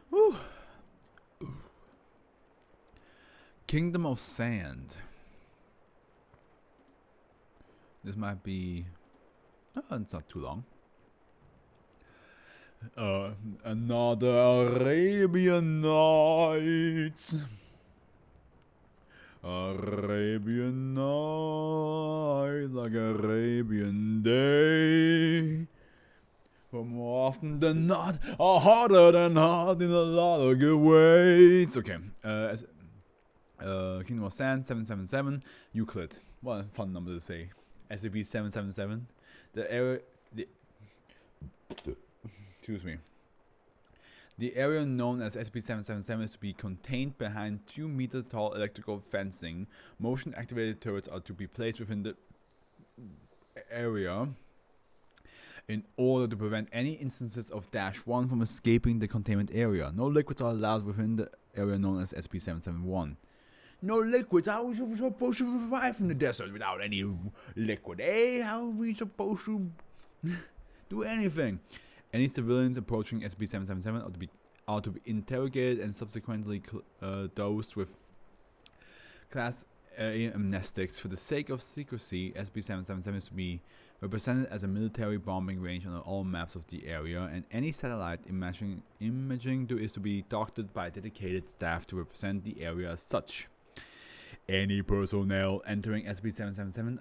Whew. Kingdom of Sand. This might be... Oh, it's not too long. Another Arabian Nights. Arabian night like Arabian day. But more often than not, are harder than hard in a lot of good ways. Okay. Kingdom of Sand 777 Euclid. What a fun number to say. SCP-777. The area, excuse me. The area known as SCP-777 is to be contained behind 2-meter tall electrical fencing. Motion-activated turrets are to be placed within the area in order to prevent any instances of -1 from escaping the containment area. No liquids are allowed within the area known as SCP-771. No liquids? How are we supposed to survive in the desert without any liquid, eh? How are we supposed to do anything? Any civilians approaching SCP-777 are to be interrogated and subsequently dosed with Class A amnestics. For the sake of secrecy, SCP-777 is to be represented as a military bombing range on all maps of the area, and any satellite imaging is to be doctored by dedicated staff to represent the area as such. Any personnel entering SCP-777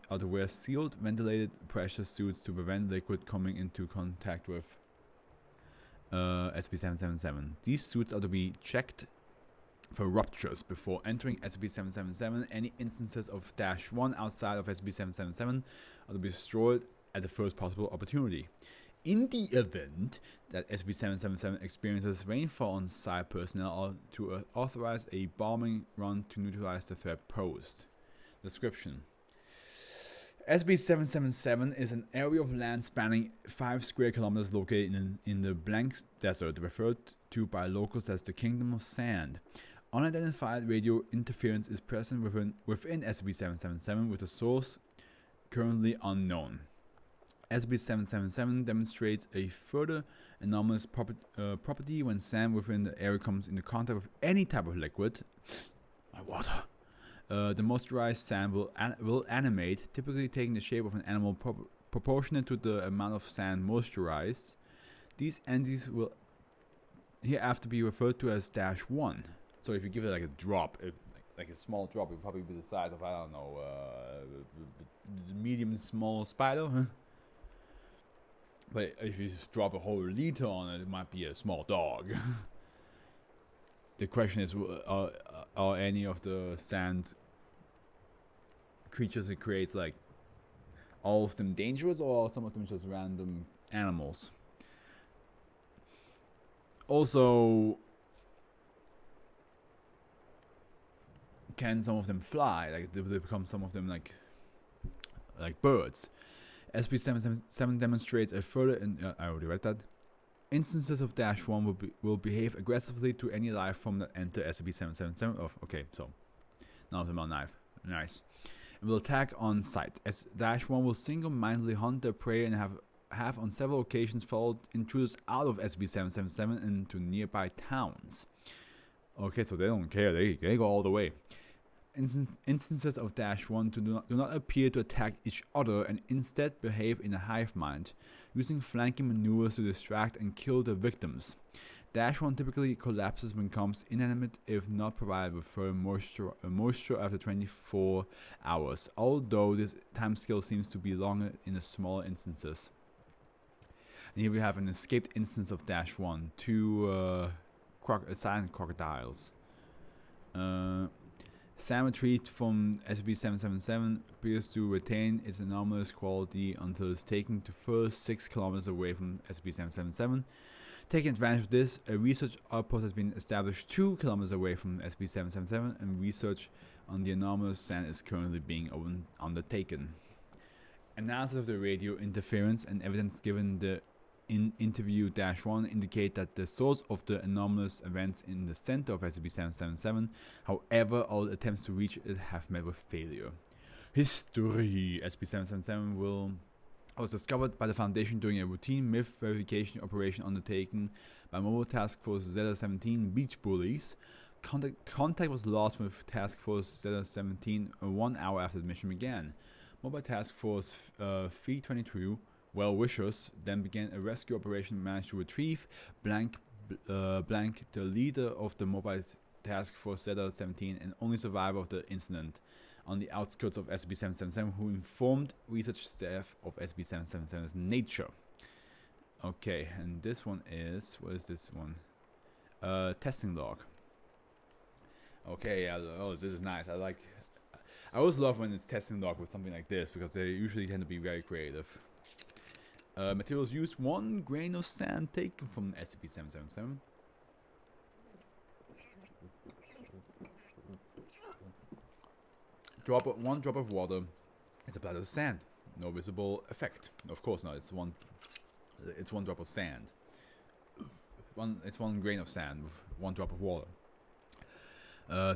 are to wear sealed, ventilated pressure suits to prevent liquid coming into contact with SCP-777. These suits are to be checked for ruptures before entering SCP-777. Any instances of -1 outside of SCP-777 are to be destroyed at the first possible opportunity. In the event that SCP-777 experiences rainfall on site, personnel are to authorize a bombing run to neutralize the threat posed. Description: SCP-777 is an area of land spanning 5 square kilometers located in the blank desert, referred to by locals as the Kingdom of Sand. Unidentified radio interference is present within SCP-777, with the source currently unknown. SCP-777 demonstrates a further anomalous property when sand within the area comes into contact with any type of liquid. My water. The moisturized sand will animate, typically taking the shape of an animal proportionate to the amount of sand moisturized. These entities will hereafter be referred to as -1. So if you give it like a drop, like a small drop, it would probably be the size of, I don't know, medium small spider. But if you drop a whole liter on it, it might be a small dog. The question is, are any of the sand creatures it creates, like, all of them dangerous, or are some of them just random animals? Also, can some of them fly? Like, do they become some of them like birds? SCP-777 demonstrates a further, I already read that. Instances of -1 will behave aggressively to any life form that enter SCP-777. Oh, okay, so none of them are nice. It will attack on sight. -1 will single-mindedly hunt their prey and have on several occasions followed intruders out of SCP-777 into nearby towns. Okay, so they don't care. They go all the way. Instances of -1 do not appear to attack each other and instead behave in a hive mind, using flanking maneuvers to distract and kill their victims. -1 typically collapses when becomes inanimate if not provided with further moisture after 24 hours, although this timescale seems to be longer in the smaller instances. And here we have an escaped instance of -1, 2 silent crocodiles. Sand retrieved from SCP-777 appears to retain its anomalous quality until it's taken to first 6 kilometers away from SCP-777. Taking advantage of this, a research outpost has been established 2 kilometers away from SCP-777, and research on the anomalous sand is currently being undertaken. Analysis of the radio interference and evidence given the interview -1 indicate that the source of the anomalous events in the center of SCP-777. However, all attempts to reach it have met with failure. History: SCP-777 was discovered by the Foundation during a routine myth verification operation undertaken by Mobile Task Force Zeta-17 Beach Bullies. Contact was lost with Task Force Zeta-17 1 hour after the mission began. Mobile Task Force 322 well-wishers then began a rescue operation and managed to retrieve blank, the leader of the Mobile Task Force Zeta-17 and only survivor of the incident, on the outskirts of SCP-777, who informed research staff of SCP-777's nature. Okay, and this one is, what is this one? Testing log. Okay, yeah, oh, this is nice. I always love when it's testing log with something like this because they usually tend to be very creative. Materials used: 1 grain of sand taken from SCP-777. One drop of water is applied to the sand. No visible effect. Of course not. It's one drop of sand. It's 1 grain of sand with 1 drop of water.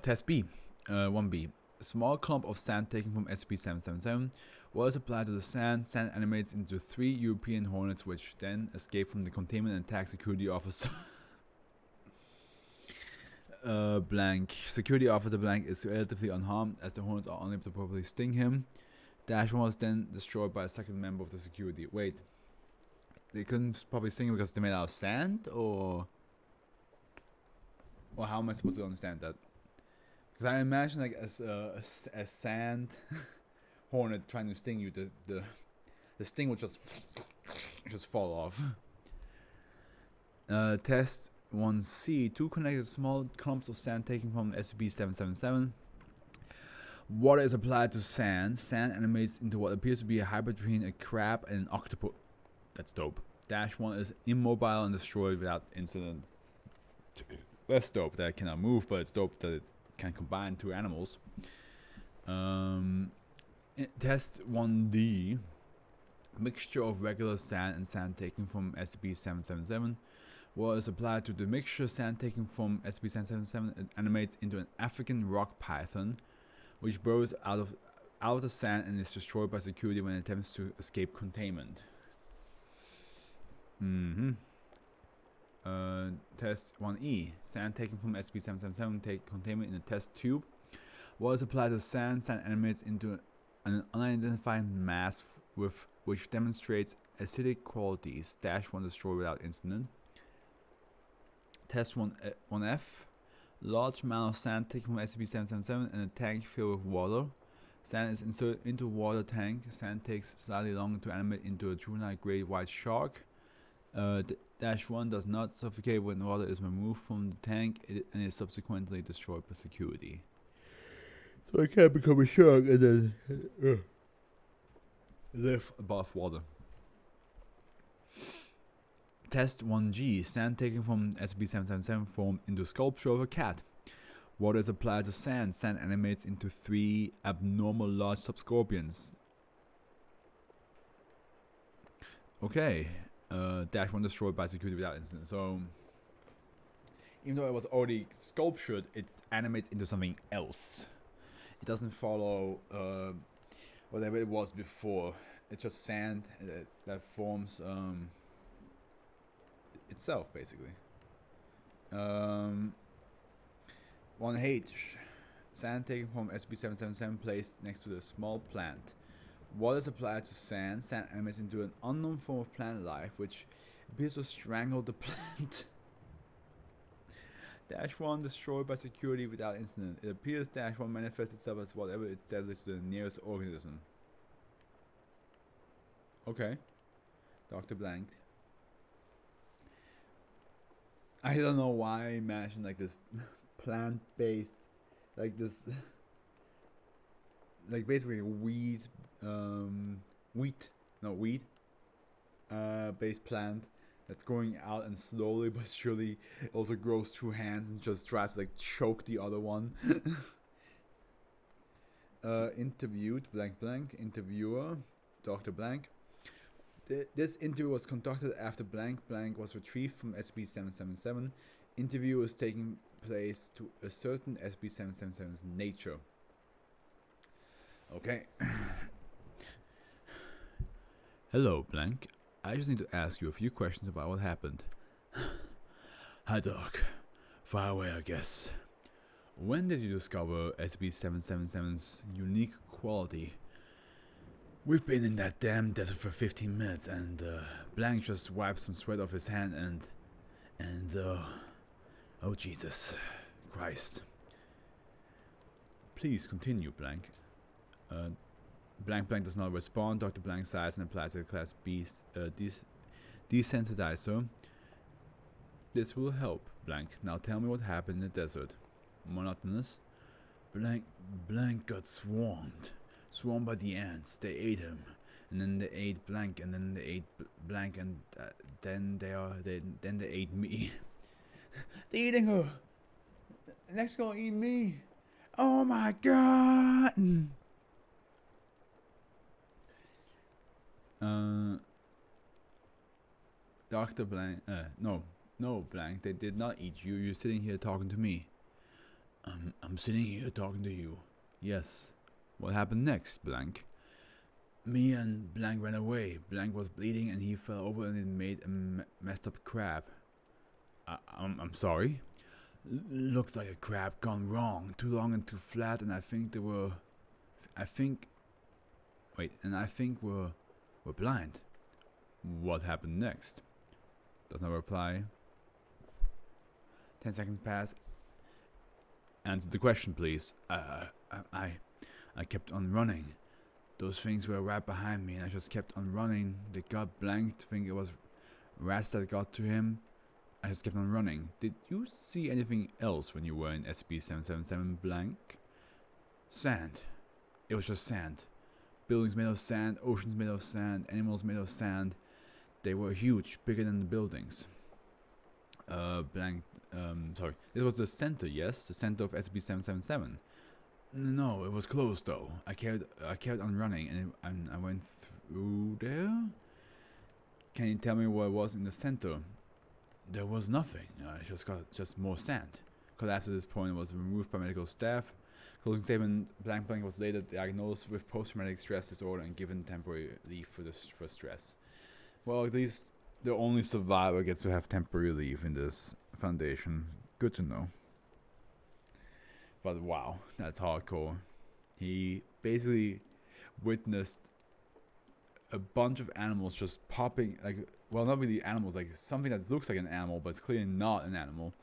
Test B. 1B. A small clump of sand taken from SCP-777 was applied to the sand. Sand animates into 3 European hornets, which then escape from the containment and attack security officer. Blank. Security officer blank is relatively unharmed as the hornets are unable to properly sting him. Dash 1 was then destroyed by a second member of the security. Wait. They couldn't probably sting him because they made out of sand? Or how am I supposed to understand that? Because I imagine like as a sand hornet trying to sting you, the sting will just fall off. Test 1C. 2 connected small clumps of sand taken from SCP-777. Water is applied to sand. Sand animates into what appears to be a hybrid between a crab and an octopus. That's dope. Dash 1 is immobile and destroyed without incident. That's dope that it cannot move, but it's dope that it can combine 2 animals. Test 1D. Mixture of regular sand and sand taken from SCP-777 was applied to the mixture. Sand taken from SCP-777 animates into an African rock python, which burrows out of the sand and is destroyed by security when it attempts to escape containment. Test 1E. Sand taken from SCP-777 take containment in a test tube was applied to sand. Sand animates into an unidentified mass with which demonstrates acidic qualities. Dash 1 destroyed without incident. Test 1F. Large amount of sand taken from SCP-777 in a tank filled with water. Sand is inserted into water tank. Sand takes slightly longer to animate into a juvenile great white shark. Dash 1 does not suffocate when water is removed from the tank and is subsequently destroyed by security. So it can't become a shark and then live above water. Test 1G. Sand taken from SCP-777 formed into a sculpture of a cat. Water is applied to sand. Sand animates into 3 abnormal large subscorpions. Okay. Dash 1 destroyed by security without incident. So, even though it was already sculptured, it animates into something else. It doesn't follow whatever it was before. It's just sand that forms itself, basically. 1H. Sand taken from SCP-777 placed next to the small plant. Water is applied to sand. Sand animates into an unknown form of plant life, which appears to strangle the plant. Dash 1 destroyed by security without incident. It appears Dash 1 manifests itself as whatever it's deadliest to the nearest organism. Okay. Dr. Blank. I don't know why I imagine like this plant-based, like this, like basically wheat based plant that's going out and slowly but surely also grows 2 hands and just tries to like choke the other one. Interviewed blank blank. Interviewer Dr. Blank. This interview was conducted after blank blank was retrieved from SCP-777. Interview was taking place to ascertain SCP-777's nature. Okay. Hello, blank. I just need to ask you a few questions about what happened. Hi, Doc. Far away, I guess. When did you discover SCP-777's unique quality? We've been in that damn desert for 15 minutes and blank just wiped some sweat off his hand and oh Jesus Christ. Please continue, blank. Blank blank does not respond. Dr. Blank sighs and applies a Class B desensitizer. This will help, blank. Now tell me what happened in the desert. Monotonous. Blank, Blank got swarmed by the ants. They ate him, and then they ate Blank, and then they ate Blank, and then they ate me. They're eating her. Next gonna eat me. Oh my god. Dr. Blank, no, Blank, they did not eat you. You're sitting here talking to me. I'm sitting here talking to you. Yes. What happened next, Blank? Me and Blank ran away. Blank was bleeding and he fell over and it made a messed up crab. I'm sorry? Looked like a crab gone wrong. Too long and too flat, and I think we're blind. What happened next? Does not reply. 10 seconds pass. Answer the question, please. I kept on running. Those things were right behind me, and I just kept on running. They got Blank to think it was rats that got to him. I just kept on running. Did you see anything else when you were in SB777, Blank? Sand. It was just sand. Buildings made of sand, oceans made of sand, animals made of sand. They were huge, bigger than the buildings. Blank, sorry. This was the center, yes? The center of SB777. No, it was closed though. I carried on running and I went through there? Can you tell me what was in the center? There was nothing. I just got more sand. Collapse at this point was removed by medical staff. Closing statement: Blank was later diagnosed with post-traumatic stress disorder and given temporary leave for stress. Well, at least the only survivor gets to have temporary leave in this foundation. Good to know. But wow, that's hardcore. He basically witnessed a bunch of animals just popping, like, well, not really animals, like something that looks like an animal, but it's clearly not an animal,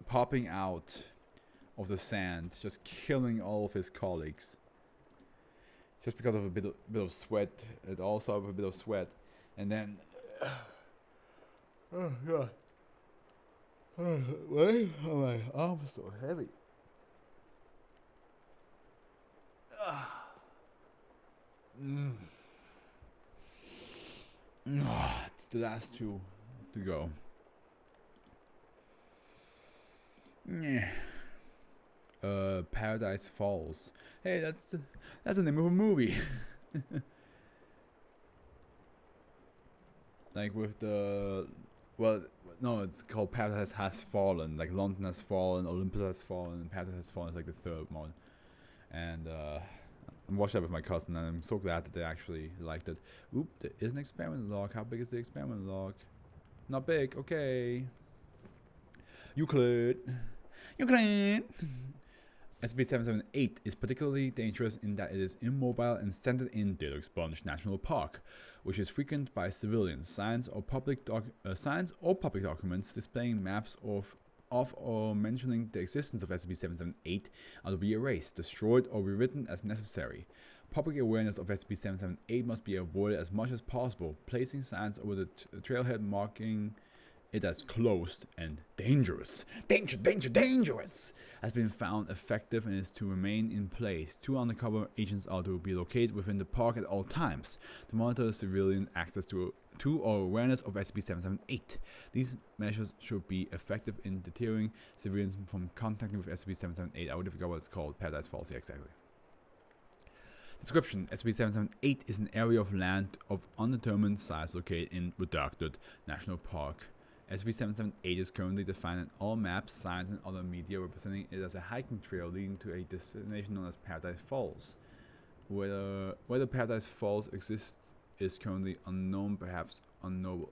popping out of the sand, just killing all of his colleagues. Just because of a bit of sweat. It also have a bit of sweat. And then... oh, God. Why are my arms so heavy? The last two to go. Yeah. Paradise Falls. Hey, that's the name of a movie. Like with the, well, no, it's called Paradise Has Fallen. Like London has fallen, Olympus has fallen, and Paradise has fallen is like the third one. And I watched that with my cousin, and I'm so glad that they actually liked it. Oop, there is an experiment log. How big is the experiment log? Not big. Okay. Euclid. SB778 is particularly dangerous in that it is immobile and centered in Deluxe Sponge National Park, which is frequented by civilians. Signs or public documents displaying maps of or mentioning the existence of SB778 are to be erased, destroyed, or rewritten as necessary. Public awareness of SB778 must be avoided as much as possible. Placing signs over the trailhead marking it as closed and dangerous has been found effective and is to remain in place. 2 undercover agents are to be located within the park at all times to monitor civilian access to or awareness of SB778. These measures should be effective in deterring civilians from contacting with SB778. I would forgot what it's called. Paradise Falls, yeah, exactly. Description: SB778 is an area of land of undetermined size located in Redacted National Park. SB778 is currently defined in all maps, signs, and other media representing it as a hiking trail leading to a destination known as Paradise Falls. Whether Paradise Falls exists is currently unknown, perhaps unknowable.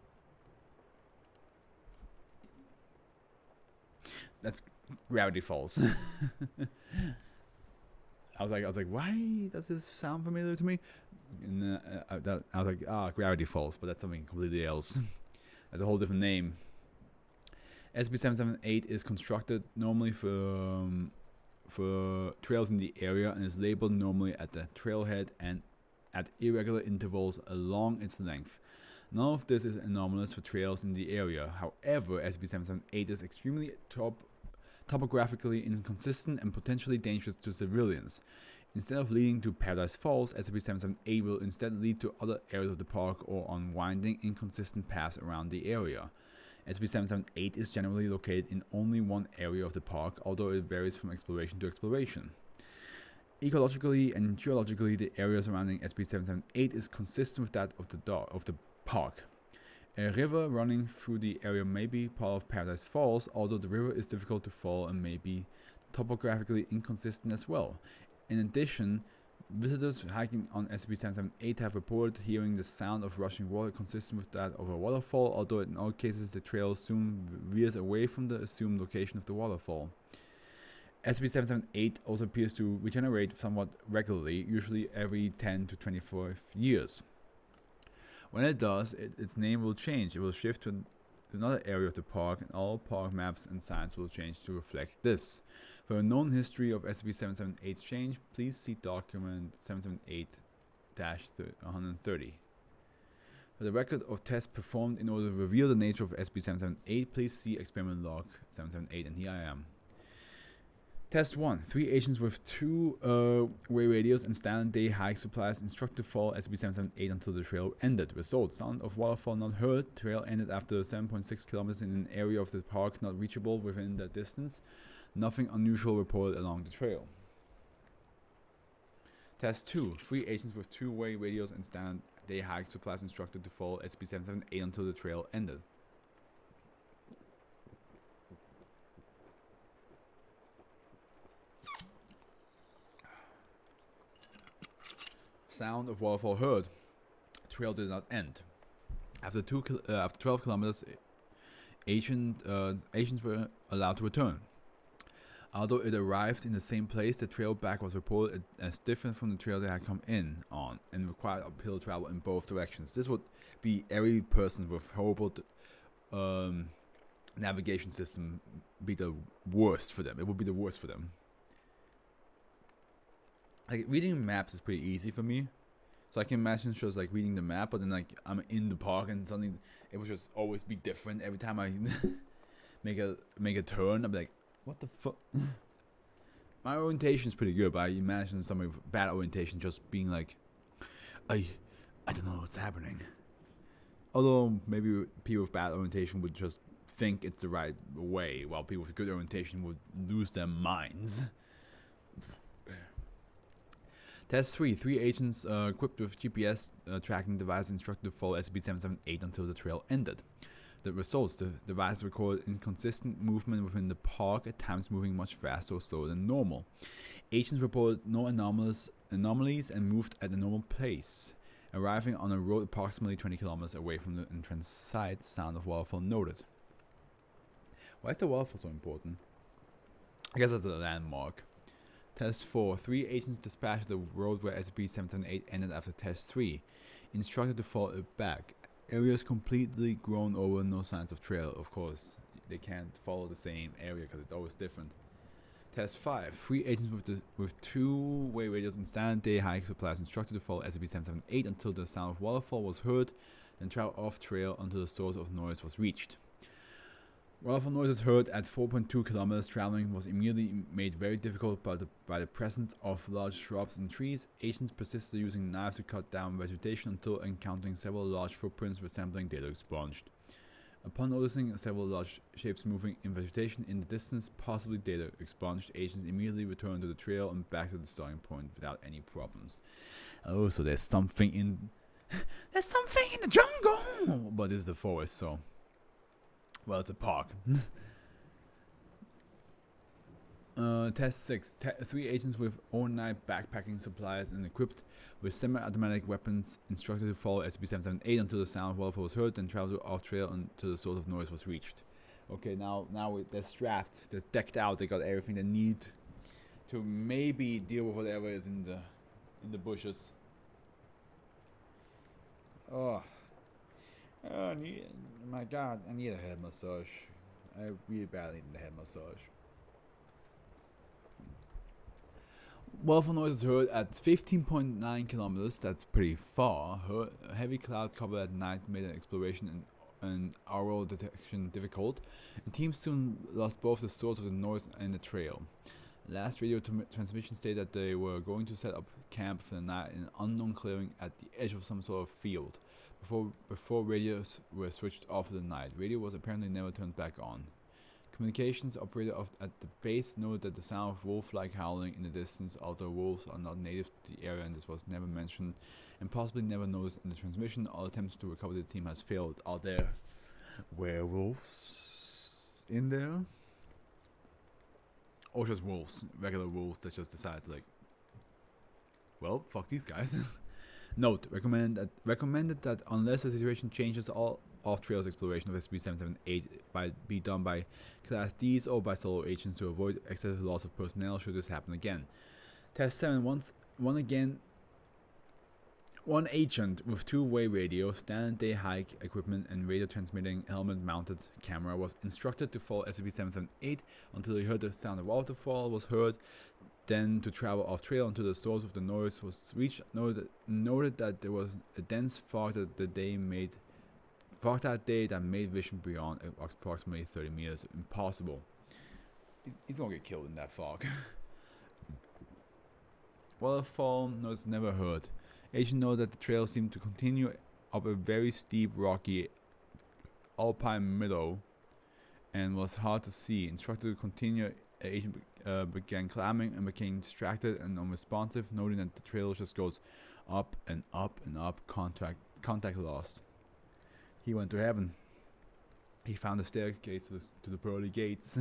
That's Gravity Falls. I was like, why does this sound familiar to me? And I was like, Gravity Falls, but that's something completely else. That's a whole different name. SB778 is constructed normally for trails in the area and is labeled normally at the trailhead and at irregular intervals along its length. None of this is anomalous for trails in the area. However, SB778 is extremely topographically inconsistent and potentially dangerous to civilians. Instead of leading to Paradise Falls, SCP-778 will instead lead to other areas of the park or on winding, inconsistent paths around the area. SCP-778 is generally located in only one area of the park, although it varies from exploration to exploration. Ecologically and geologically, the area surrounding SCP-778 is consistent with that of the park. A river running through the area may be part of Paradise Falls, although the river is difficult to follow and may be topographically inconsistent as well. In addition, visitors hiking on SCP-778 have reported hearing the sound of rushing water consistent with that of a waterfall, although in all cases the trail soon veers away from the assumed location of the waterfall. SCP-778 also appears to regenerate somewhat regularly, usually every 10 to 25 years. When it does, its name will change. It will shift to another area of the park, and all park maps and signs will change to reflect this. For a known history of SCP-778's change, please see document 778-130. For the record of tests performed in order to reveal the nature of SCP-778, please see experiment log 778, and here I am. Test 1. 3 agents with 2-way radios and standard day hike supplies instructed to follow SCP-778 until the trail ended. Result: sound of waterfall not heard. Trail ended after 7.6 kilometers in an area of the park not reachable within the distance. Nothing unusual reported along the trail. Test 2. 3 agents with 2-way radios and standard day hike supplies instructed to follow SCP-778 until the trail ended. Sound of waterfall heard. Trail did not end. After 12 kilometers, agents were allowed to return. Although it arrived in the same place, the trail back was reported as different from the trail they had come in on and required uphill travel in both directions. This would be every person with horrible navigation system be the worst for them. It would be the worst for them. Like, reading maps is pretty easy for me. So I can imagine just like reading the map, but then like I'm in the park and suddenly it would just always be different every time I make a turn. I'm like, what the fuck? My orientation is pretty good, but I imagine somebody with bad orientation just being like, I don't know what's happening. Although maybe people with bad orientation would just think it's the right way, while people with good orientation would lose their minds. Test 3. 3 agents equipped with GPS tracking devices instructed to follow SCP-778 until the trail ended. The results: the device recorded inconsistent movement within the park, at times moving much faster or slower than normal. Agents reported no anomalies and moved at a normal pace. Arriving on a road approximately 20 kilometers away from the entrance site, sound of waterfall noted. Why is the waterfall so important? I guess that's a landmark. Test 4. 3 agents dispatched the road where SCP-778 ended after Test 3. Instructed to follow it back. Areas completely grown over, no signs of trail. Of course, they can't follow the same area because it's always different. Test 5. 3 agents with 2-way radios and standard day hike supplies instructed to follow SCP-778 until the sound of waterfall was heard, then travel off trail until the source of noise was reached. Waterfall noises heard at 4.2 kilometers. Traveling was immediately made very difficult by the presence of large shrubs and trees. Agents persisted using knives to cut down vegetation until encountering several large footprints resembling data expunged. Upon noticing several large shapes moving in vegetation in the distance, possibly data expunged, agents immediately returned to the trail and back to the starting point without any problems. Oh, so there's something in the jungle, but this is the forest, so. Well, it's a park. Test 6. 3 agents with overnight backpacking supplies and equipped with semi-automatic weapons instructed to follow SCP-778 until the sound of waterfall was heard, then travel off trail until the source of noise was reached. Okay, now they're strapped, they're decked out, they got everything they need to maybe deal with whatever is in the bushes. Oh. My God, I need a head massage. I really badly need a head massage. Waterfall noise is heard at 15.9 kilometers. That's pretty far. A heavy cloud cover at night made an exploration and aural detection difficult, and teams soon lost both the source of the noise and the trail. Last radio transmission stated that they were going to set up camp for the night in an unknown clearing at the edge of some sort of field. Before radios were switched off for the night, radio was apparently never turned back on. Communications operator at the base noted that the sound of wolf-like howling in the distance, although wolves are not native to the area and this was never mentioned and possibly never noticed in the transmission. All attempts to recover the team has failed. Are there werewolves in there? Or just wolves, regular wolves that just decide like, well, fuck these guys. Note, recommended that unless the situation changes, all off-trails exploration of SCP-778 be done by Class Ds or by solo agents to avoid excessive loss of personnel should this happen again. Test 7 one agent with two-way radio, standard day hike equipment and radio transmitting helmet mounted camera was instructed to follow SCP-778 until he heard the sound of waterfall was heard, then to travel off trail until the source of the noise was reached. Noted that there was a dense fog that day that made vision beyond approximately 30 meters impossible. He's gonna get killed in that fog. Waterfall noise never heard. Agent noted that the trail seemed to continue up a very steep, rocky, alpine meadow and was hard to see. Instructed to continue, agent began climbing and became distracted and unresponsive, noting that the trail just goes up and up and up. Contact lost. He went to heaven. He found the staircase to the pearly gates.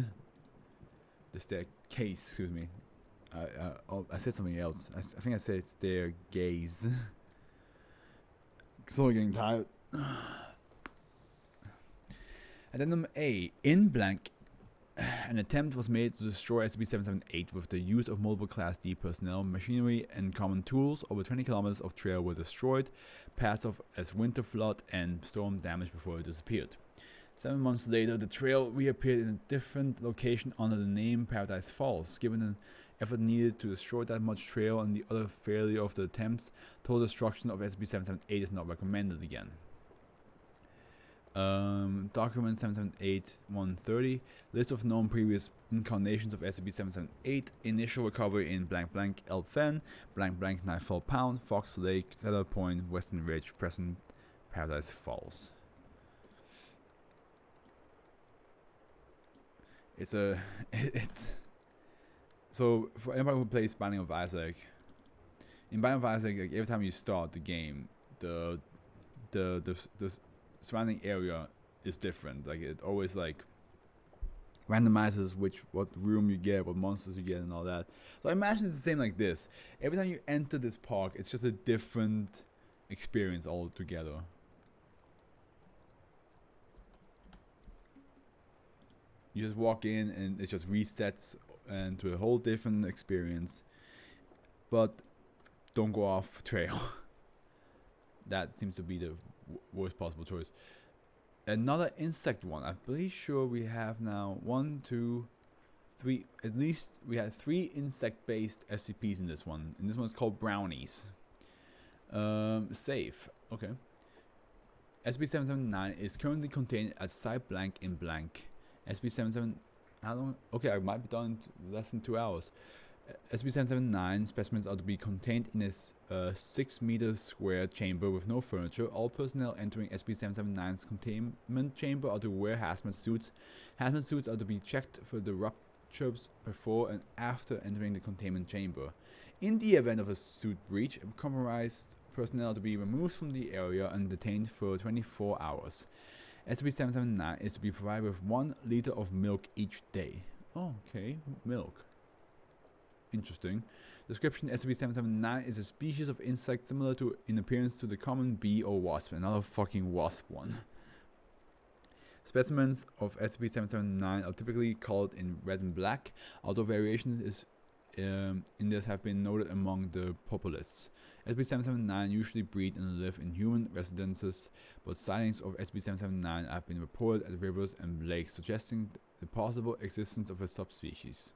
The staircase, excuse me. I said something else. I think I said stairgaze. Slowly getting tired. Addendum A. In blank, an attempt was made to destroy SCP-778 with the use of multiple Class D personnel, machinery, and common tools. Over 20 kilometers of trail were destroyed, passed off as winter flood and storm damage before it disappeared. 7 months later, the trail reappeared in a different location under the name Paradise Falls. Given the effort needed to destroy that much trail and the other failure of the attempts, total destruction of SCP-778 is not recommended again. Document 778-130, list of known previous incarnations of SCP-778, initial recovery in blank blank Elfen, blank blank Nightfall Pound, Fox Lake, Cedar Point, Western Ridge, present Paradise Falls. It's so for anybody who plays Binding of Isaac, in Binding of Isaac, like, every time you start the game, the surrounding area is different. Like, it always like randomizes what room you get, what monsters you get, and all that. So I imagine it's the same like this. Every time you enter this park, it's just a different experience altogether. You just walk in and it just resets into a whole different experience. But don't go off trail. That seems to be the worst possible choice. Another insect one. I'm pretty sure we have now 1, 2, 3. At least we had 3 insect-based SCPs in this one. And this one's called brownies. Safe. Okay. SCP-779 is currently contained at site blank in blank. SCP-77. How long? Okay, I might be done in less than 2 hours. SCP-779 specimens are to be contained in a 6 meter square chamber with no furniture. All personnel entering SCP-779's containment chamber are to wear hazmat suits. Hazmat suits are to be checked for the ruptures before and after entering the containment chamber. In the event of a suit breach, compromised personnel are to be removed from the area and detained for 24 hours. SCP-779 is to be provided with 1 liter of milk each day. Oh, okay, milk. Interesting. Description: SCP-779 is a species of insect similar in appearance to the common bee or wasp. Another fucking wasp one. Specimens of SCP-779 are typically colored in red and black, although variations in this have been noted among the populace. SCP-779 usually breed and live in human residences, but sightings of SCP-779 have been reported at rivers and lakes, suggesting the possible existence of a subspecies.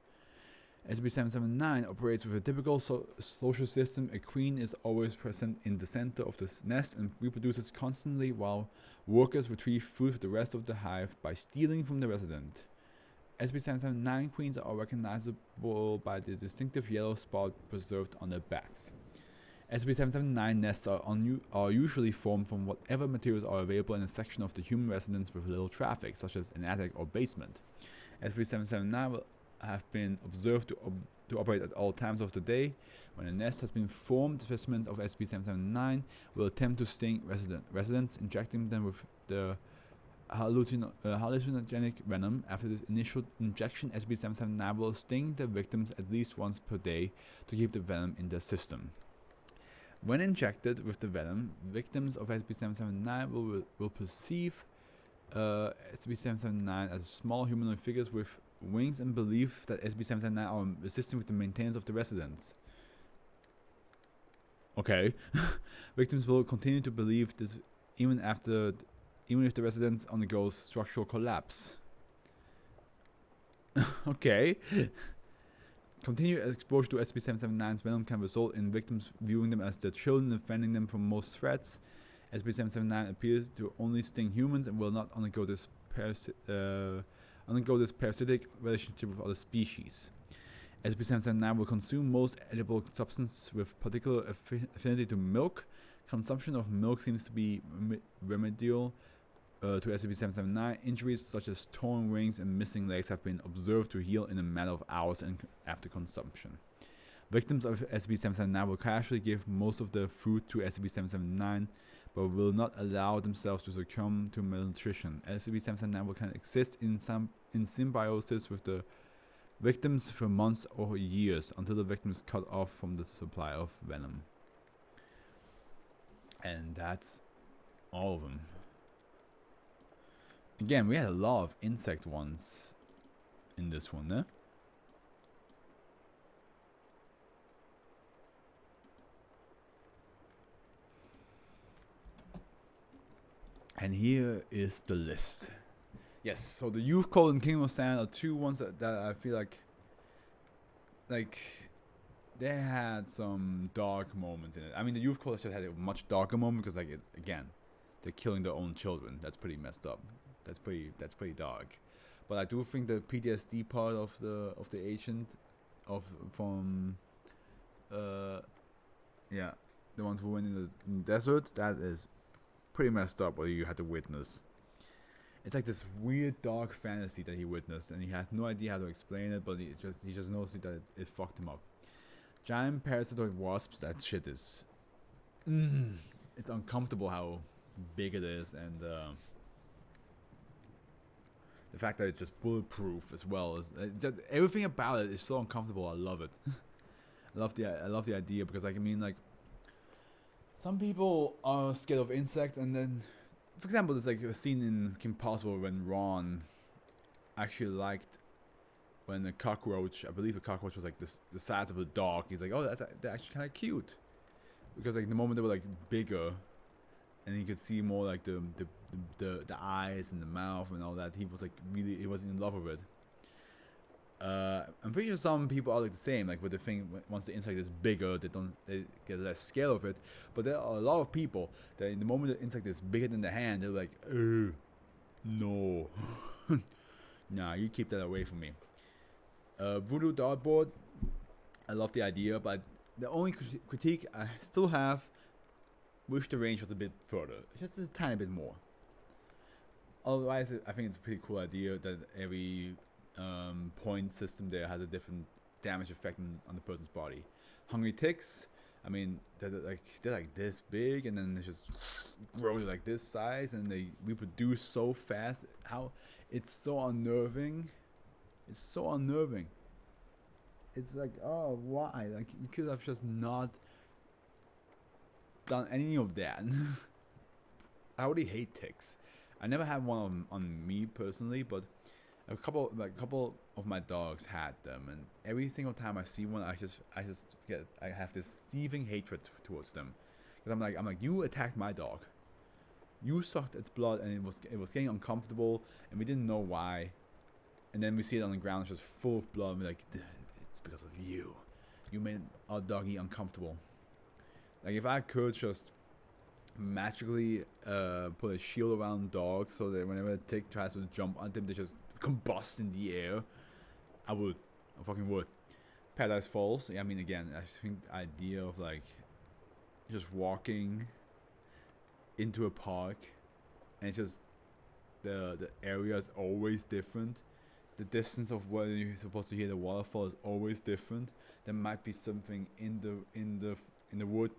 SB779 operates with a typical social system. A queen is always present in the center of the nest and reproduces constantly, while workers retrieve food for the rest of the hive by stealing from the resident. SB779 queens are recognizable by the distinctive yellow spot preserved on their backs. SB779 nests are usually formed from whatever materials are available in a section of the human residence with little traffic, such as an attic or basement. SB779 will have been observed to operate at all times of the day. When a nest has been formed, specimens of SB779 will attempt to sting residents, injecting them with the hallucinogenic venom. After this initial injection, SB779 will sting the victims at least once per day to keep the venom in their system. When injected with the venom, victims of SB779 will perceive SB779 as small humanoid figures with wings and believe that SB779 are assisting with the maintenance of the residence. Okay. Victims will continue to believe this even if the residence undergoes structural collapse. Okay. Continued exposure to SB779's venom can result in victims viewing them as their children and defending them from most threats. SB779 appears to only sting humans and will not undergo this parasitic relationship with other species. SB779 will consume most edible substances with particular affinity to milk. Consumption of milk seems to be remedial to SB779. Injuries such as torn wings and missing legs have been observed to heal in a matter of hours after consumption. Victims of SB779 will casually give most of their food to SB779, but will not allow themselves to succumb to malnutrition. SB779 can exist in symbiosis with the victims for months or years until the victim is cut off from the supply of venom. And that's all of them. Again, we had a lot of insect ones in this one, eh? And here is the list. Yes, so the Youth Code and Kingdom of Sand are two ones that I feel like they had some dark moments in it. I mean, the Youth Code just had a much darker moment because, like, again, they're killing their own children. That's pretty messed up. That's pretty dark. But I do think the PTSD part of the agent from the ones who went in the desert, that is pretty messed up what you had to witness. It's like this weird dark fantasy that he witnessed, and he has no idea how to explain it, but he just knows that it fucked him up. Giant parasitoid wasps, that shit is it's uncomfortable how big it is, and the fact that it's just bulletproof as well is just, everything about it is so uncomfortable. I love it. I love the idea because, like, I mean, like, some people are scared of insects, and then, for example, there's like a scene in Kim Possible when Ron actually liked when a cockroach, I believe a cockroach was like the size of a dog. He's like, oh, they're actually kind of cute, because like the moment they were like bigger, and he could see more like the eyes and the mouth and all that, he was in love with it. I'm pretty sure some people are like the same, like with the thing, once the insect is bigger, they get less scared of it. But there are a lot of people that in the moment the insect is bigger than the hand, they're like, no, nah, you keep that away from me. Voodoo dartboard, I love the idea, but the only critique I still have, wish the range was a bit further, just a tiny bit more. Otherwise, I think it's a pretty cool idea that every point system there has a different damage effect on the person's body. Hungry ticks, I mean, they're like this big, and then they just grow like this size, and they reproduce so fast. How it's so unnerving. It's so unnerving. It's like, oh, why? Like, you could have just not done any of that. I already hate ticks. I never had one on me personally, but a couple of my dogs had them, and every single time I see one, I have this seething hatred towards them, because I'm like, you attacked my dog, you sucked its blood, and it was getting uncomfortable, and we didn't know why, and then we see it on the ground, it's just full of blood, and we're like, It's because of you. You made our doggy uncomfortable. Like if I could just magically put a shield around dogs so that whenever a tick tries to jump on them, they just combust in the air, I would. I fucking would. Paradise Falls. I mean, again, I think the idea of like just walking into a park and it's just the area is always different. The distance of where you're supposed to hear the waterfall is always different. There might be something in the woods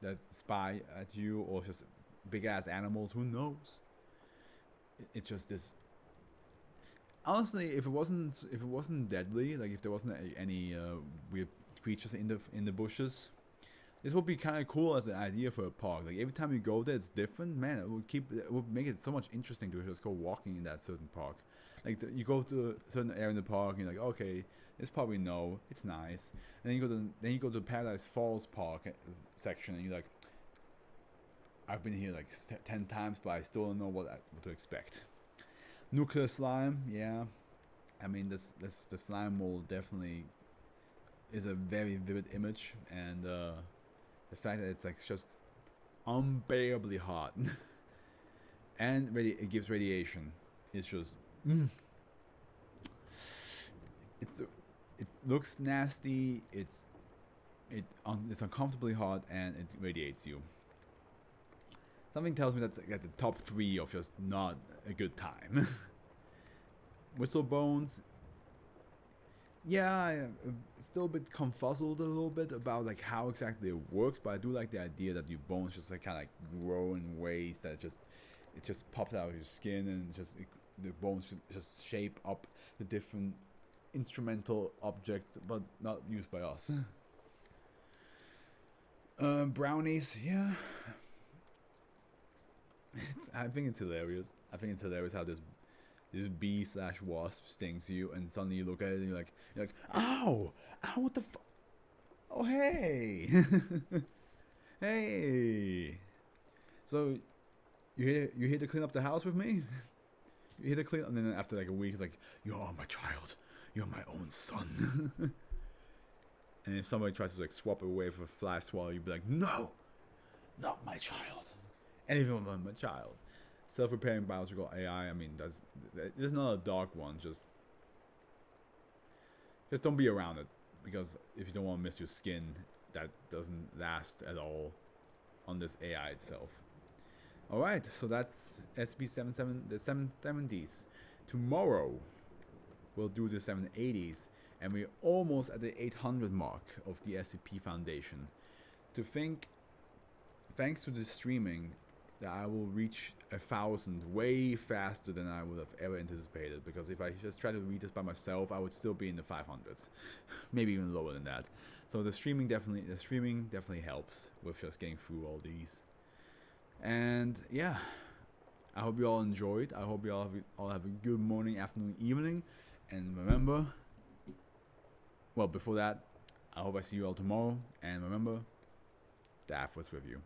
that spy at you, or just big ass animals. Who knows? It's just this. Honestly, if it wasn't deadly, like if there wasn't any weird creatures in the bushes, this would be kind of cool as an idea for a park. Like every time you go there, it's different. Man, it would make it so much interesting to just go walking in that certain park. Like you go to a certain area in the park, and you're like, okay, this part we know, it's nice. And then you go to the Paradise Falls Park section, and you're like, I've been here like 10 times, but I still don't know what to expect. Nuclear slime, yeah. I mean, the slime mold definitely is a very vivid image, and the fact that it's like just unbearably hot, and it gives radiation. It's just, it looks nasty. It's uncomfortably hot, and it radiates you. Something tells me that's like at the top 3 of just not a good time. Whistlebones. Yeah, I'm still a bit confuzzled a little bit about like how exactly it works, but I do like the idea that your bones just like kind of like grow in ways that it just pops out of your skin, and the bones just shape up the different instrumental objects, but not used by us. Brownies, yeah. I think it's hilarious. I think it's hilarious how this bee/wasp stings you, and suddenly you look at it and you're like, ow, what the fuck? Oh hey, hey. So you here to clean up the house with me? You here to clean? And then after like a week, it's like, you are my child. You're my own son. And if somebody tries to like swap it away for a fly swallow, you'd be like, no, not my child. Anything but my child. Self-repairing biological AI. I mean, there's not a dark one. Just don't be around it, because if you don't want to miss your skin, that doesn't last at all on this AI itself. All right, so that's SB77, the 770s. Tomorrow we'll do the 780s, and we're almost at the 800 mark of the SCP Foundation. To think, thanks to the streaming, that I will reach 1,000 way faster than I would have ever anticipated, because if I just try to read this by myself, I would still be in the 500s, maybe even lower than that. So the streaming definitely helps with just getting through all these. And yeah, I hope you all enjoyed. I hope you all have a good morning, afternoon, evening, and remember, well, before that, I hope I see you all tomorrow, and remember, the Afro's with you.